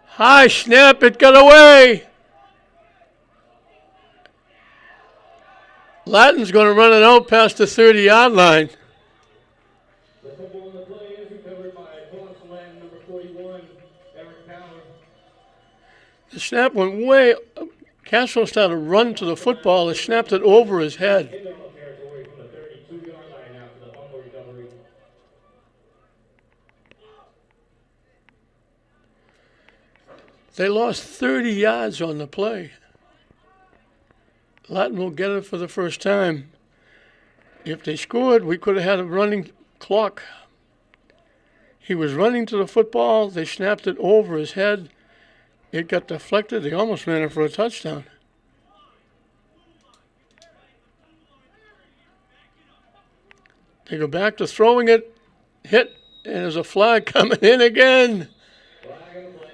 High snap, it got away. Latin's going to run it out past the 30-yard line. The football on the play is recovered by Boston Latin number 41, Eric Power. The snap went way. Castro started to run to the football and snapped it over his head. In the territory from the 32-yard line after the fumble recovery. They lost 30 yards on the play. Latin will get it for the first time. If they scored, we could have had a running clock. He was running to the football. They snapped it over his head. It got deflected. They almost ran it for a touchdown. They go back to throwing it, hit, and there's a flag coming in again. Flag on the play.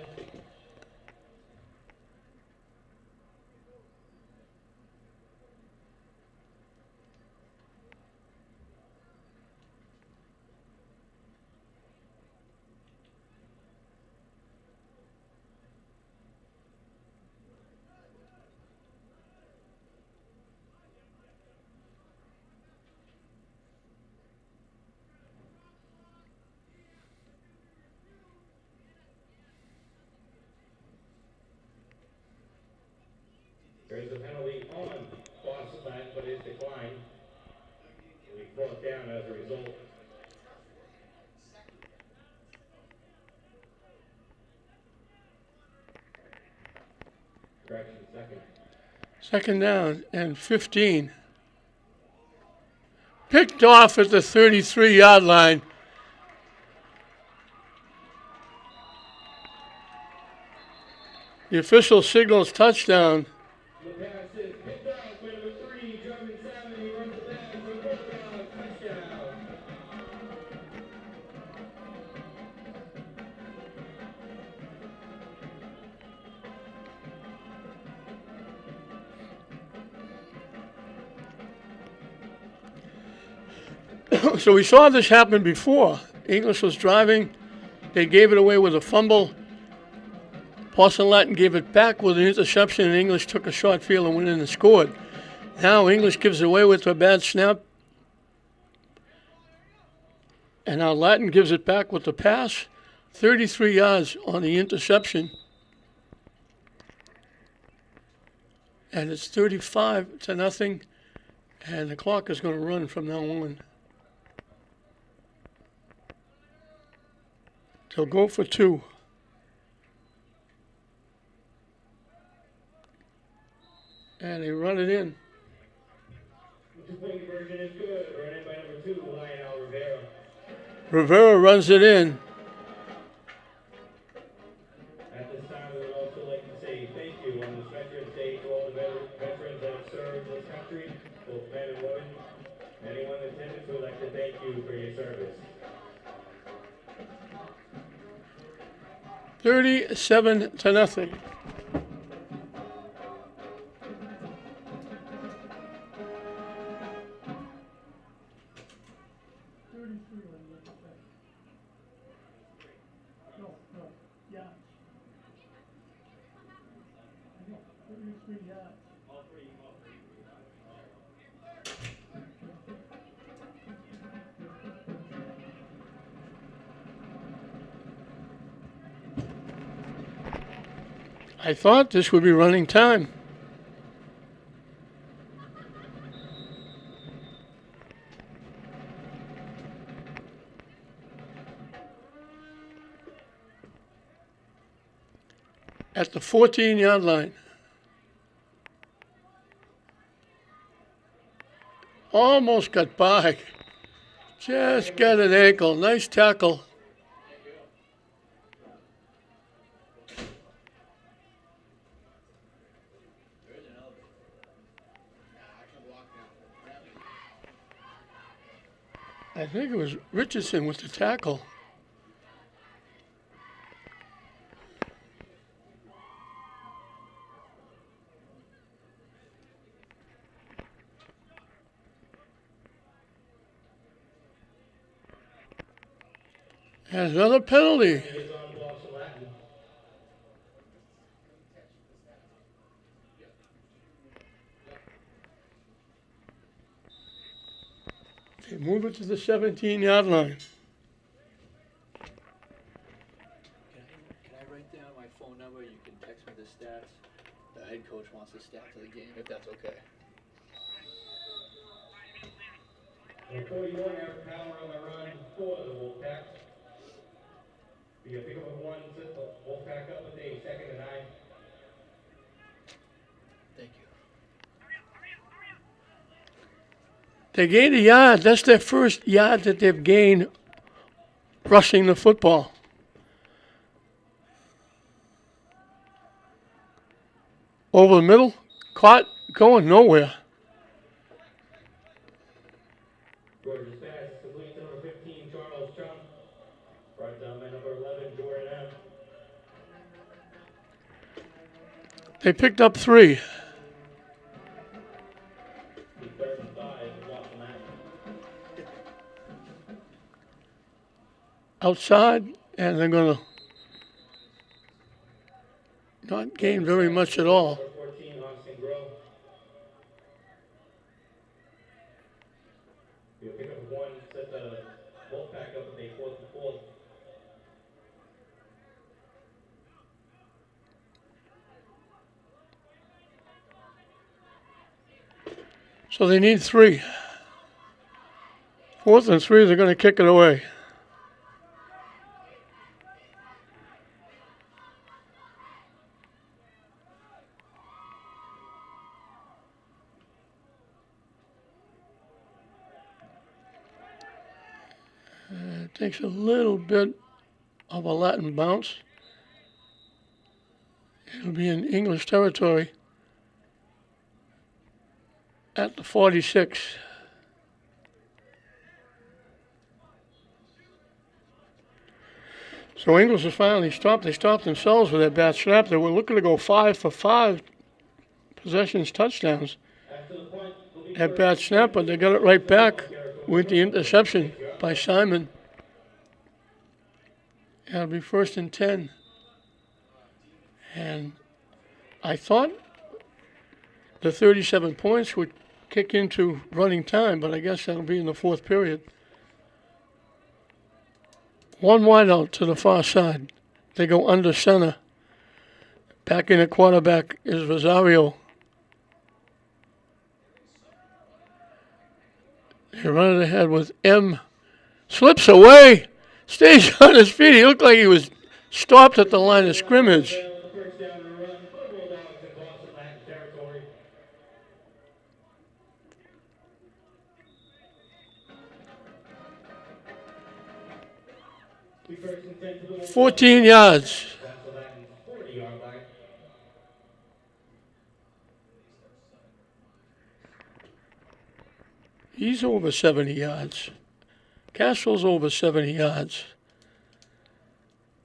decline. Will be brought down as a result. Correction, second. Second down and 15. Picked off at the 33-yard line. The official signals touchdown. The pass is picked off by number 3, German 7. He runs it back for Bulldog touchdown. So we saw this happen before. English was driving. They gave it away with a fumble. Boston Latin gave it back with an interception, and English took a short field and went in and scored. Now English gives it away with a bad snap. And now Latin gives it back with the pass. 33 yards on the interception. And it's 35-0. And the clock is going to run from now on. They'll go for 2. And they run it in. The two-point conversion is good. Run in by number 2, Lionel Rivera. Rivera runs it in. At this time, we would also like to say thank you on this Veterans Day to all the veterans that have served this country, both men and women. Anyone in attendance, we would like to thank you for your service. 37-0. I thought this would be running time. At the 14-yard line. Almost got by. Just got an ankle. Nice tackle. I think it was Richardson with the tackle. And another penalty. It is on Boston Latin. They move it to the 17-yard line. Can I write down my phone number? You can text me the stats. The head coach wants the stats of the game, if that's okay. And 41 air power on the run for the Wolfpack. Be a pickup of 1, set the Wolfpack up with a 2nd and 9. Thank you. They gained a yard. That's their first yard that they've gained rushing the football. Over the middle, caught, going nowhere. Gorgeous pass complete to number 15, Charles Chung. Brought down by number 11, Jordan M. They picked up 3. 3rd and 5, Boston Latin. Outside, and they're going to not gain very much at all. Number 14, Austin Grove. Be a pickup of 1, set the Wolfpack up with a 4th and 4. So they need 3. 4th and 3, they're going to kick it away. It takes a little bit of a Latin bounce. It'll be in English territory at the 46. So English has finally stopped. They stopped themselves with that bad snap. They were looking to go 5 for 5 possessions, touchdowns. That bad snap, but they got it right back with the interception by Simon. It'll be 1st and 10. And I thought the 37 points would kick into running time, but I guess that'll be in the 4th period. 1 wide out to the far side. They go under center. Back in at quarterback is Rosario. They run it ahead with M. Slips away. Stays on his feet. He looked like he was stopped at the line of scrimmage. First 14 yards. He's over 70 yards. Castro's over 70 yards.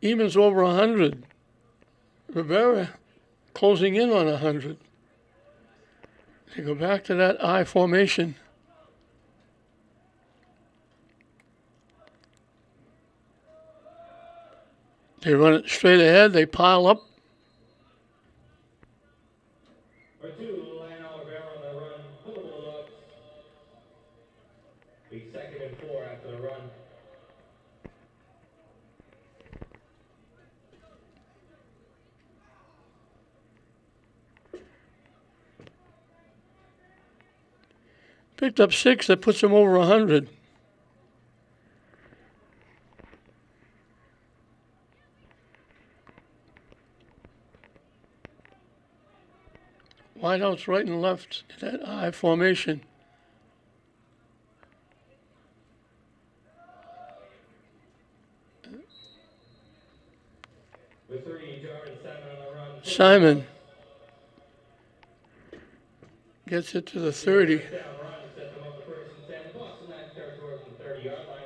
Eamon's over 100. Rivera closing in on 100. They go back to that I formation. They run it straight ahead. They pile up. Or 2, Lionel Rivera on the run. Pull up. Be 2nd and 4 after the run. Picked up 6. That puts them over 100. Wideouts right and left in that I formation. With 38 yards, Simon on the run. Simon gets it to the 30. Down run, set them up for 1st and 10. Boston that territory from the 30-yard line.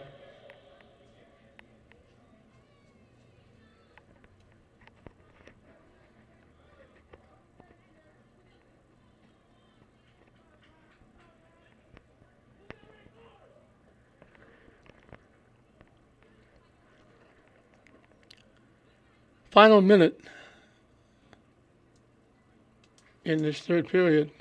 Final minute in this 3rd period.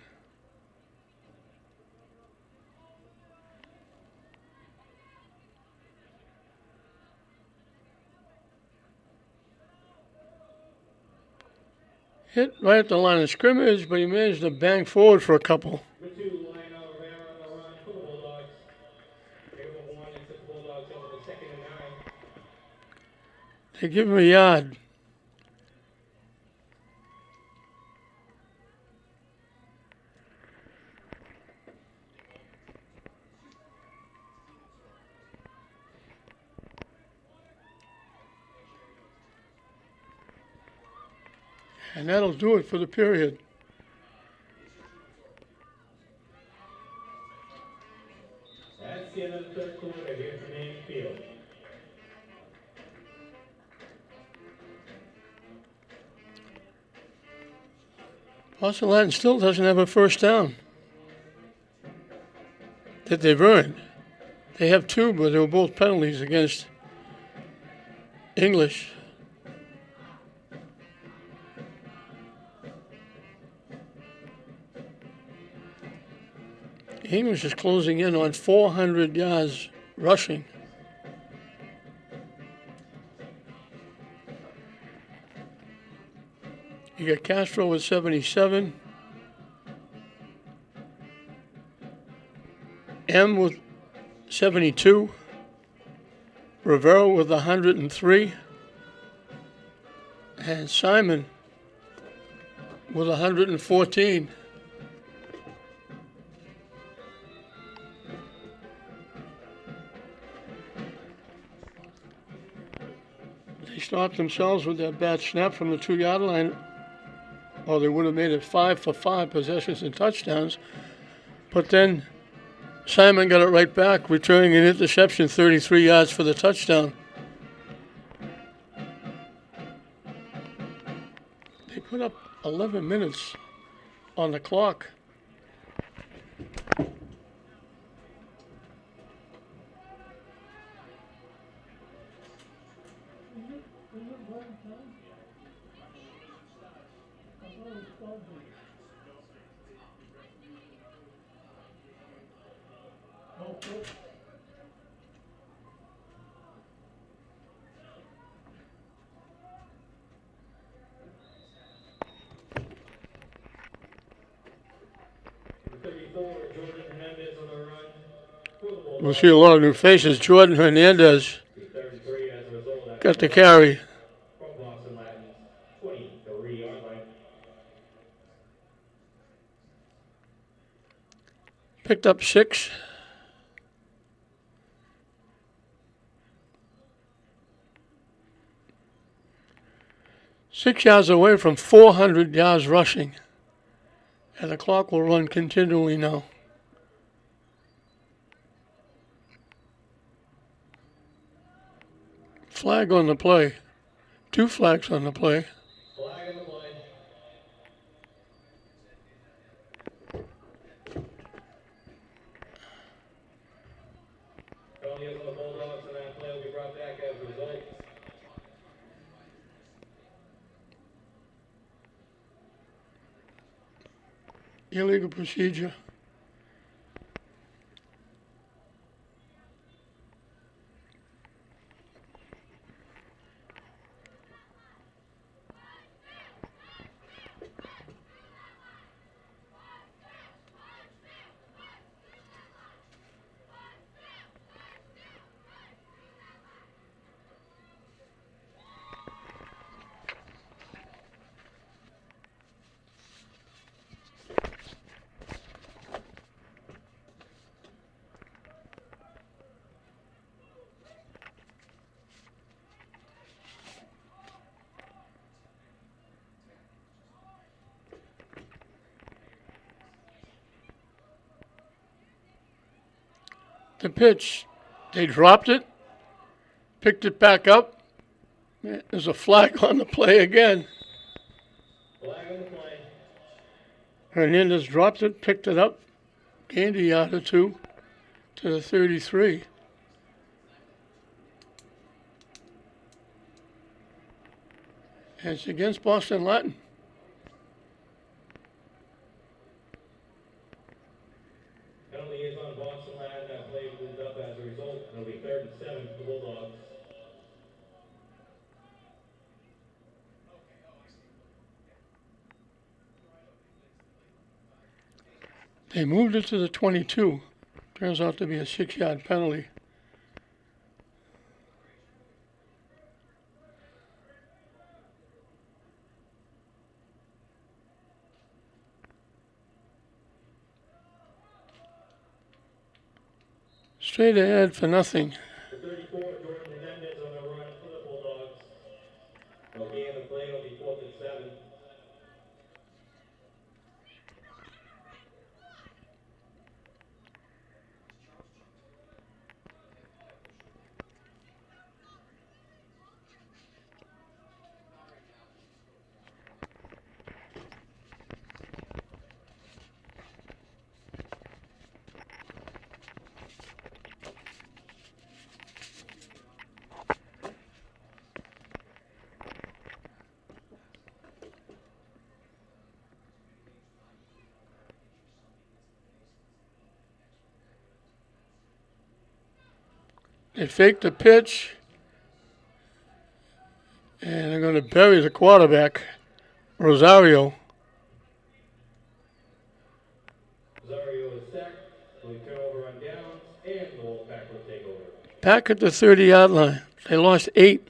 Hit right at the line of scrimmage, but he managed to bang forward for a couple. With 2, Lionel Rivera on the run for the Bulldogs. They go 1 and set the Bulldogs over the 2nd and 9. They give him a yard. And that'll do it for the period. That's the end of the 3rd quarter here from Main Field. Boston Latin still doesn't have a first down that they've earned. They have 2, but they were both penalties against English. English is closing in on 400 yards rushing. You got Castro with 77. M with 72. Rivera with 103. And Simon with 114. They stopped themselves with that bad snap from the 2-yard line, or they would have made it 5 for 5 possessions and touchdowns. But then Simon got it right back, returning an interception, 33 yards for the touchdown. They put up 11 minutes on the clock. We'll see a lot of new faces. Jordan Hernandez got the carry. Picked up 6. Six yards away from 400 yards rushing. And the clock will run continually now. Flag on the play. 2 flags on the play. Flag on the play. Penalties on the Bulldogs, and that play will be brought back as a result. Illegal procedure. The pitch, they dropped it, picked it back up. There's a flag on the play again. Flag on the play. Hernandez dropped it, picked it up, gained a yard or 2 to the 33. And it's against Boston Latin. Penalty is on Boston Latin. That play moved up as a result. It'll be 3rd and 7 for the Bulldogs. They moved it to the 22. Turns out to be a 6-yard penalty. Straight ahead for nothing. The 34, Jordan Hernandez on the run for the Bulldogs. They'll be in the play. It'll be 4th and 7. They faked the pitch, and they're going to bury the quarterback, Rosario. Rosario is sacked. Will turn over on downs, and the Wolfpack will take over. Back at the 30-yard line. They lost 8.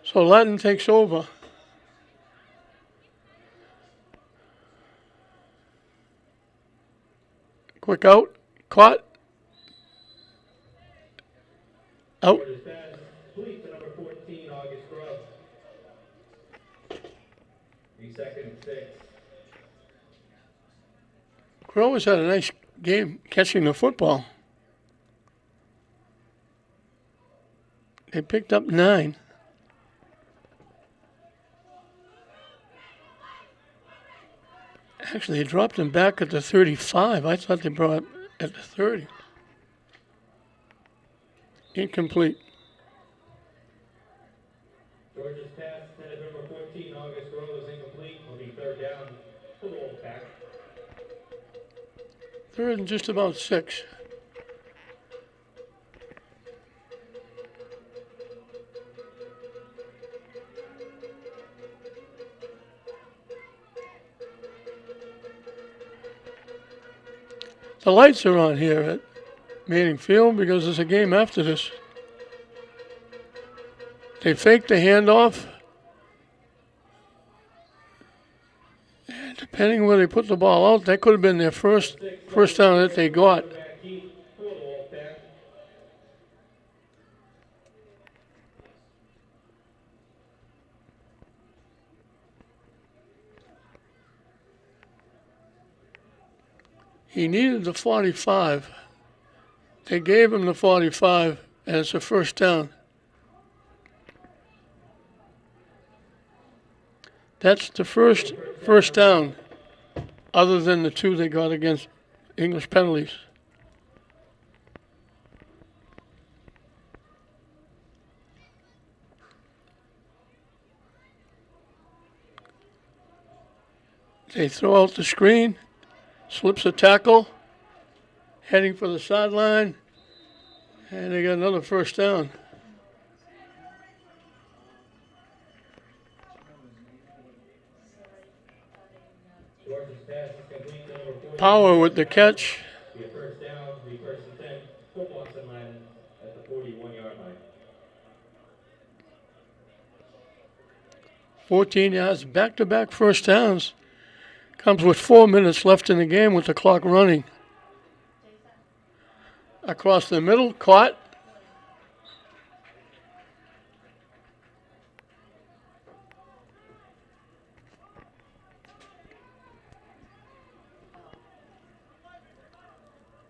So Latin takes over. Quick out. Caught. Out. George's pass complete to number 14, August Grove. 3 and 6. Growers had a nice game catching the football. They picked up 9. Actually, they dropped him back at the 35. I thought they brought him at the 30. Incomplete. George's pass to number 14, August Grove is incomplete. Will be third down for the Wolfpack. 3rd and just about 6. The lights are on here at Manning Field because there's a game after this. They faked the handoff. And depending where they put the ball out, that could have been their first down that they got. Back Keith for the Wolfpack. He needed the 45. They gave him the 45, and it's a first down. That's the first down, other than the 2 they got against English penalties. They throw out the screen, slips a tackle, heading for the sideline, and they got another first down. George's pass is complete to number 14. Power with the catch. Be a first down, be first and 10 for Boston Latin at the 41-yard line. 14 yards, back-to-back first downs. Comes with 4 minutes left in the game with the clock running. Across the middle, caught.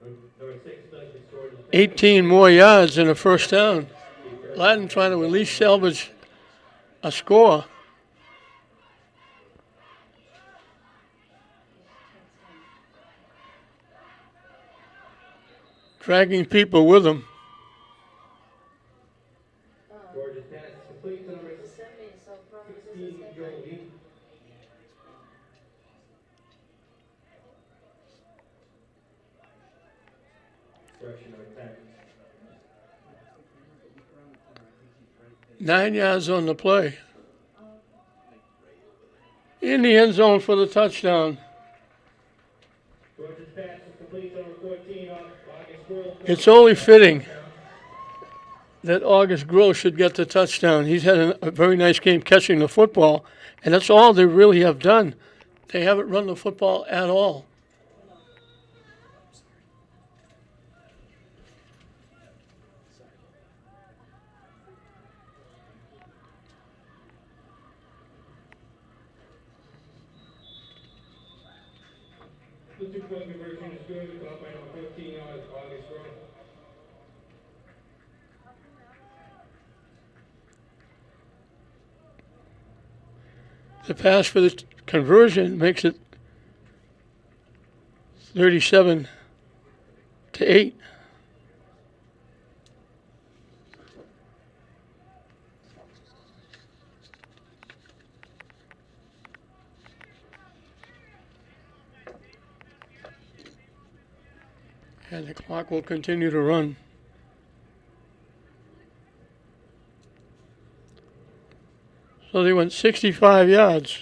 Number 6 does the George's pass. 18 more yards and a first down. Latin trying to at least salvage a score. Dragging people with him. George's pass is complete to number 16, Joel Lee. Correction number 10. 9 yards on the play. In the end zone for the touchdown. George's pass is complete to number 14, August Grove. It's only fitting that August Gross should get the touchdown. He's had a very nice game catching the football, and that's all they really have done. They haven't run the football at all. The 2-point conversion is good, caught by number 15, August Grove. The pass for the conversion makes it 37-8. And the clock will continue to run. So they went 65 yards.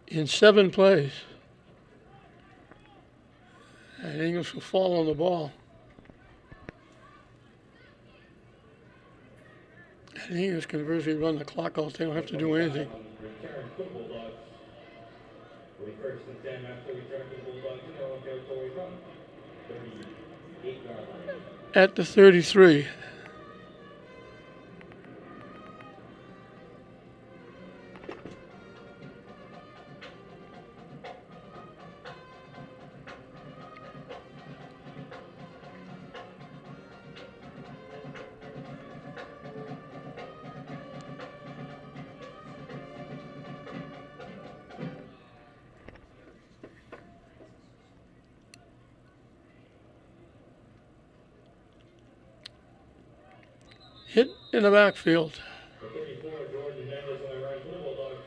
In 7 plays. And English will fall on the ball. And English can virtually run the clock out. They don't have to do anything. Return to Bulldogs. Will be first and 10 after return to Bulldogs in their own territory from 38-yard line. At the 33. Hit in the backfield. The 34, Jordan Mendes on the run for the Bulldogs.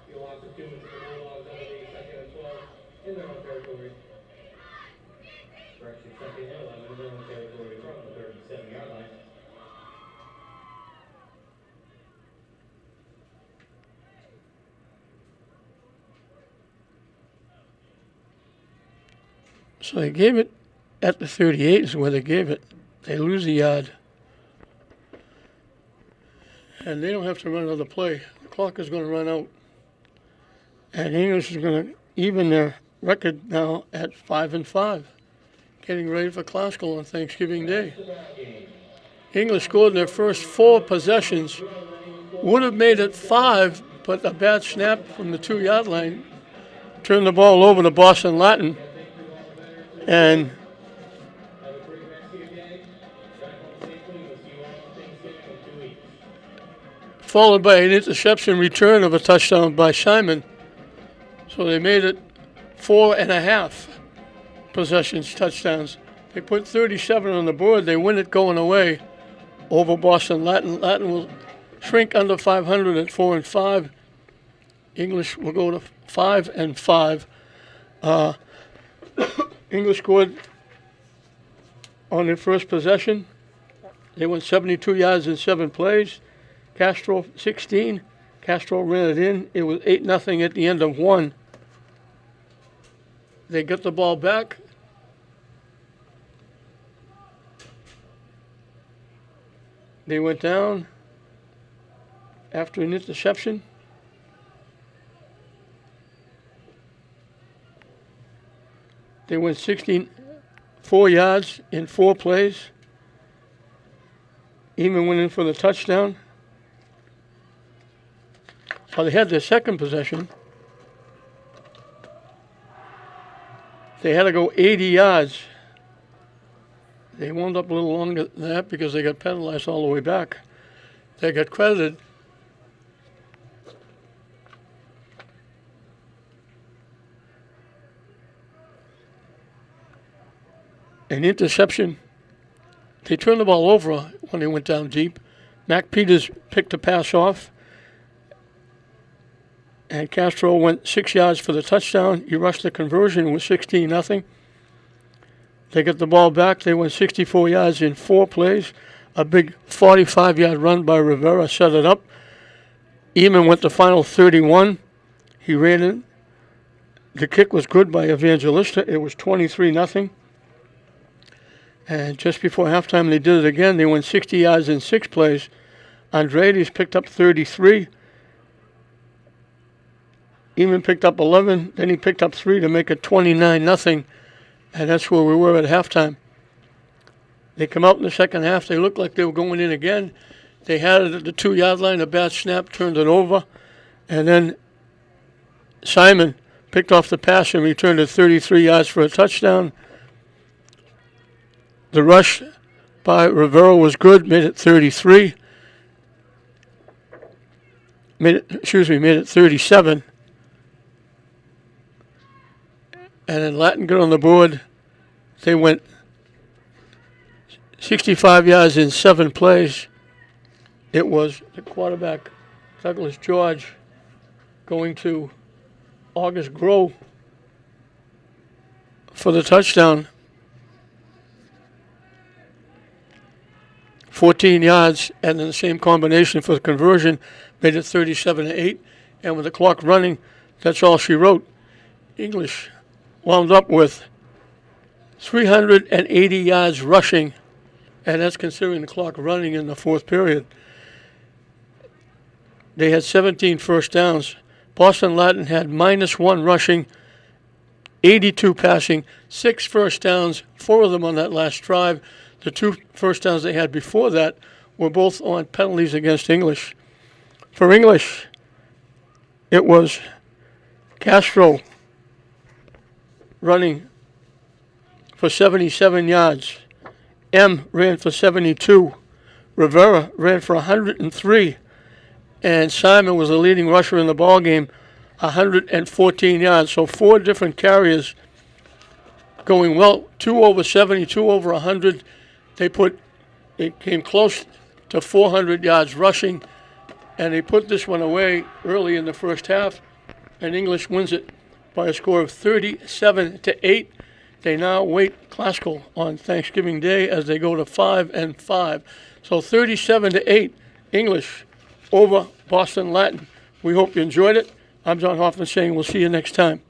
He lost of 2 minutes for the Bulldogs on the 2nd and 12 in their own territory. Correction, 2nd and 11 in their own territory from the 37-yard line. So they gave it at the 38 is where they gave it. They lose a yard. And they don't have to run another play. The clock is going to run out. And English is going to even their record now at 5-5, getting ready for Classical on Thanksgiving Day. English scored in their first 4 possessions. Would have made it 5, but a bad snap from the 2-yard line turned the ball over to Boston Latin. And followed by an interception return of a touchdown by Simon. So they made it 4.5 possessions, touchdowns. They put 37 on the board. They win it going away over Boston Latin. Latin will shrink under 500 at 4-5. English will go to 5-5. English scored on their first possession. They went 72 yards in 7 plays. Castro 16. Castro ran it in. It was 8-0 at the end of 1. They got the ball back. They went down after an interception. They went 64 yards in 4 plays. Even went in for the touchdown. So they had their second possession. They had to go 80 yards. They wound up a little longer than that because they got penalized all the way back. They got credited. An interception. They turned the ball over when they went down deep. Mac Peters picked the pass off. And Castro went 6 yards for the touchdown. He rushed the conversion. It was 16-0. They got the ball back. They went 64 yards in 4 plays. A big 45-yard run by Rivera set it up. Eamon went the final 31. He ran in. The kick was good by Evangelista. It was 23-0. And just before halftime, they did it again. They went 60 yards in 6 plays. Andreades picked up 33. Eamon picked up 11. Then he picked up 3 to make it 29-0. And that's where we were at halftime. They come out in the second half. They looked like they were going in again. They had it at the 2-yard line. A bad snap turned it over. And then Simon picked off the pass and returned it 33 yards for a touchdown. The rush by Rivera was good, made it 33. Made it 37. And then Latin got on the board. They went 65 yards in 7 plays. It was the quarterback, Douglas George, going to August Grove for the touchdown. 14 yards, and then the same combination for the conversion made it 37-8. And with the clock running, that's all she wrote. English wound up with 380 yards rushing, and that's considering the clock running in the fourth period. They had 17 first downs. Boston Latin had -1 rushing, 82 passing, 6 first downs, 4 of them on that last drive. The 2 first downs they had before that were both on penalties against English. For English, it was Castro running for 77 yards. M ran for 72. Rivera ran for 103. And Simon was the leading rusher in the ball game, 114 yards. So 4 different carriers going well, 2 over 70, 2 over 100. It came close to 400 yards rushing, and they put this one away early in the first half, and English wins it by a score of 37-8. They now wait Classical on Thanksgiving Day as they go to 5-5. So 37-8, English over Boston Latin. We hope you enjoyed it. I'm John Hoffman saying we'll see you next time.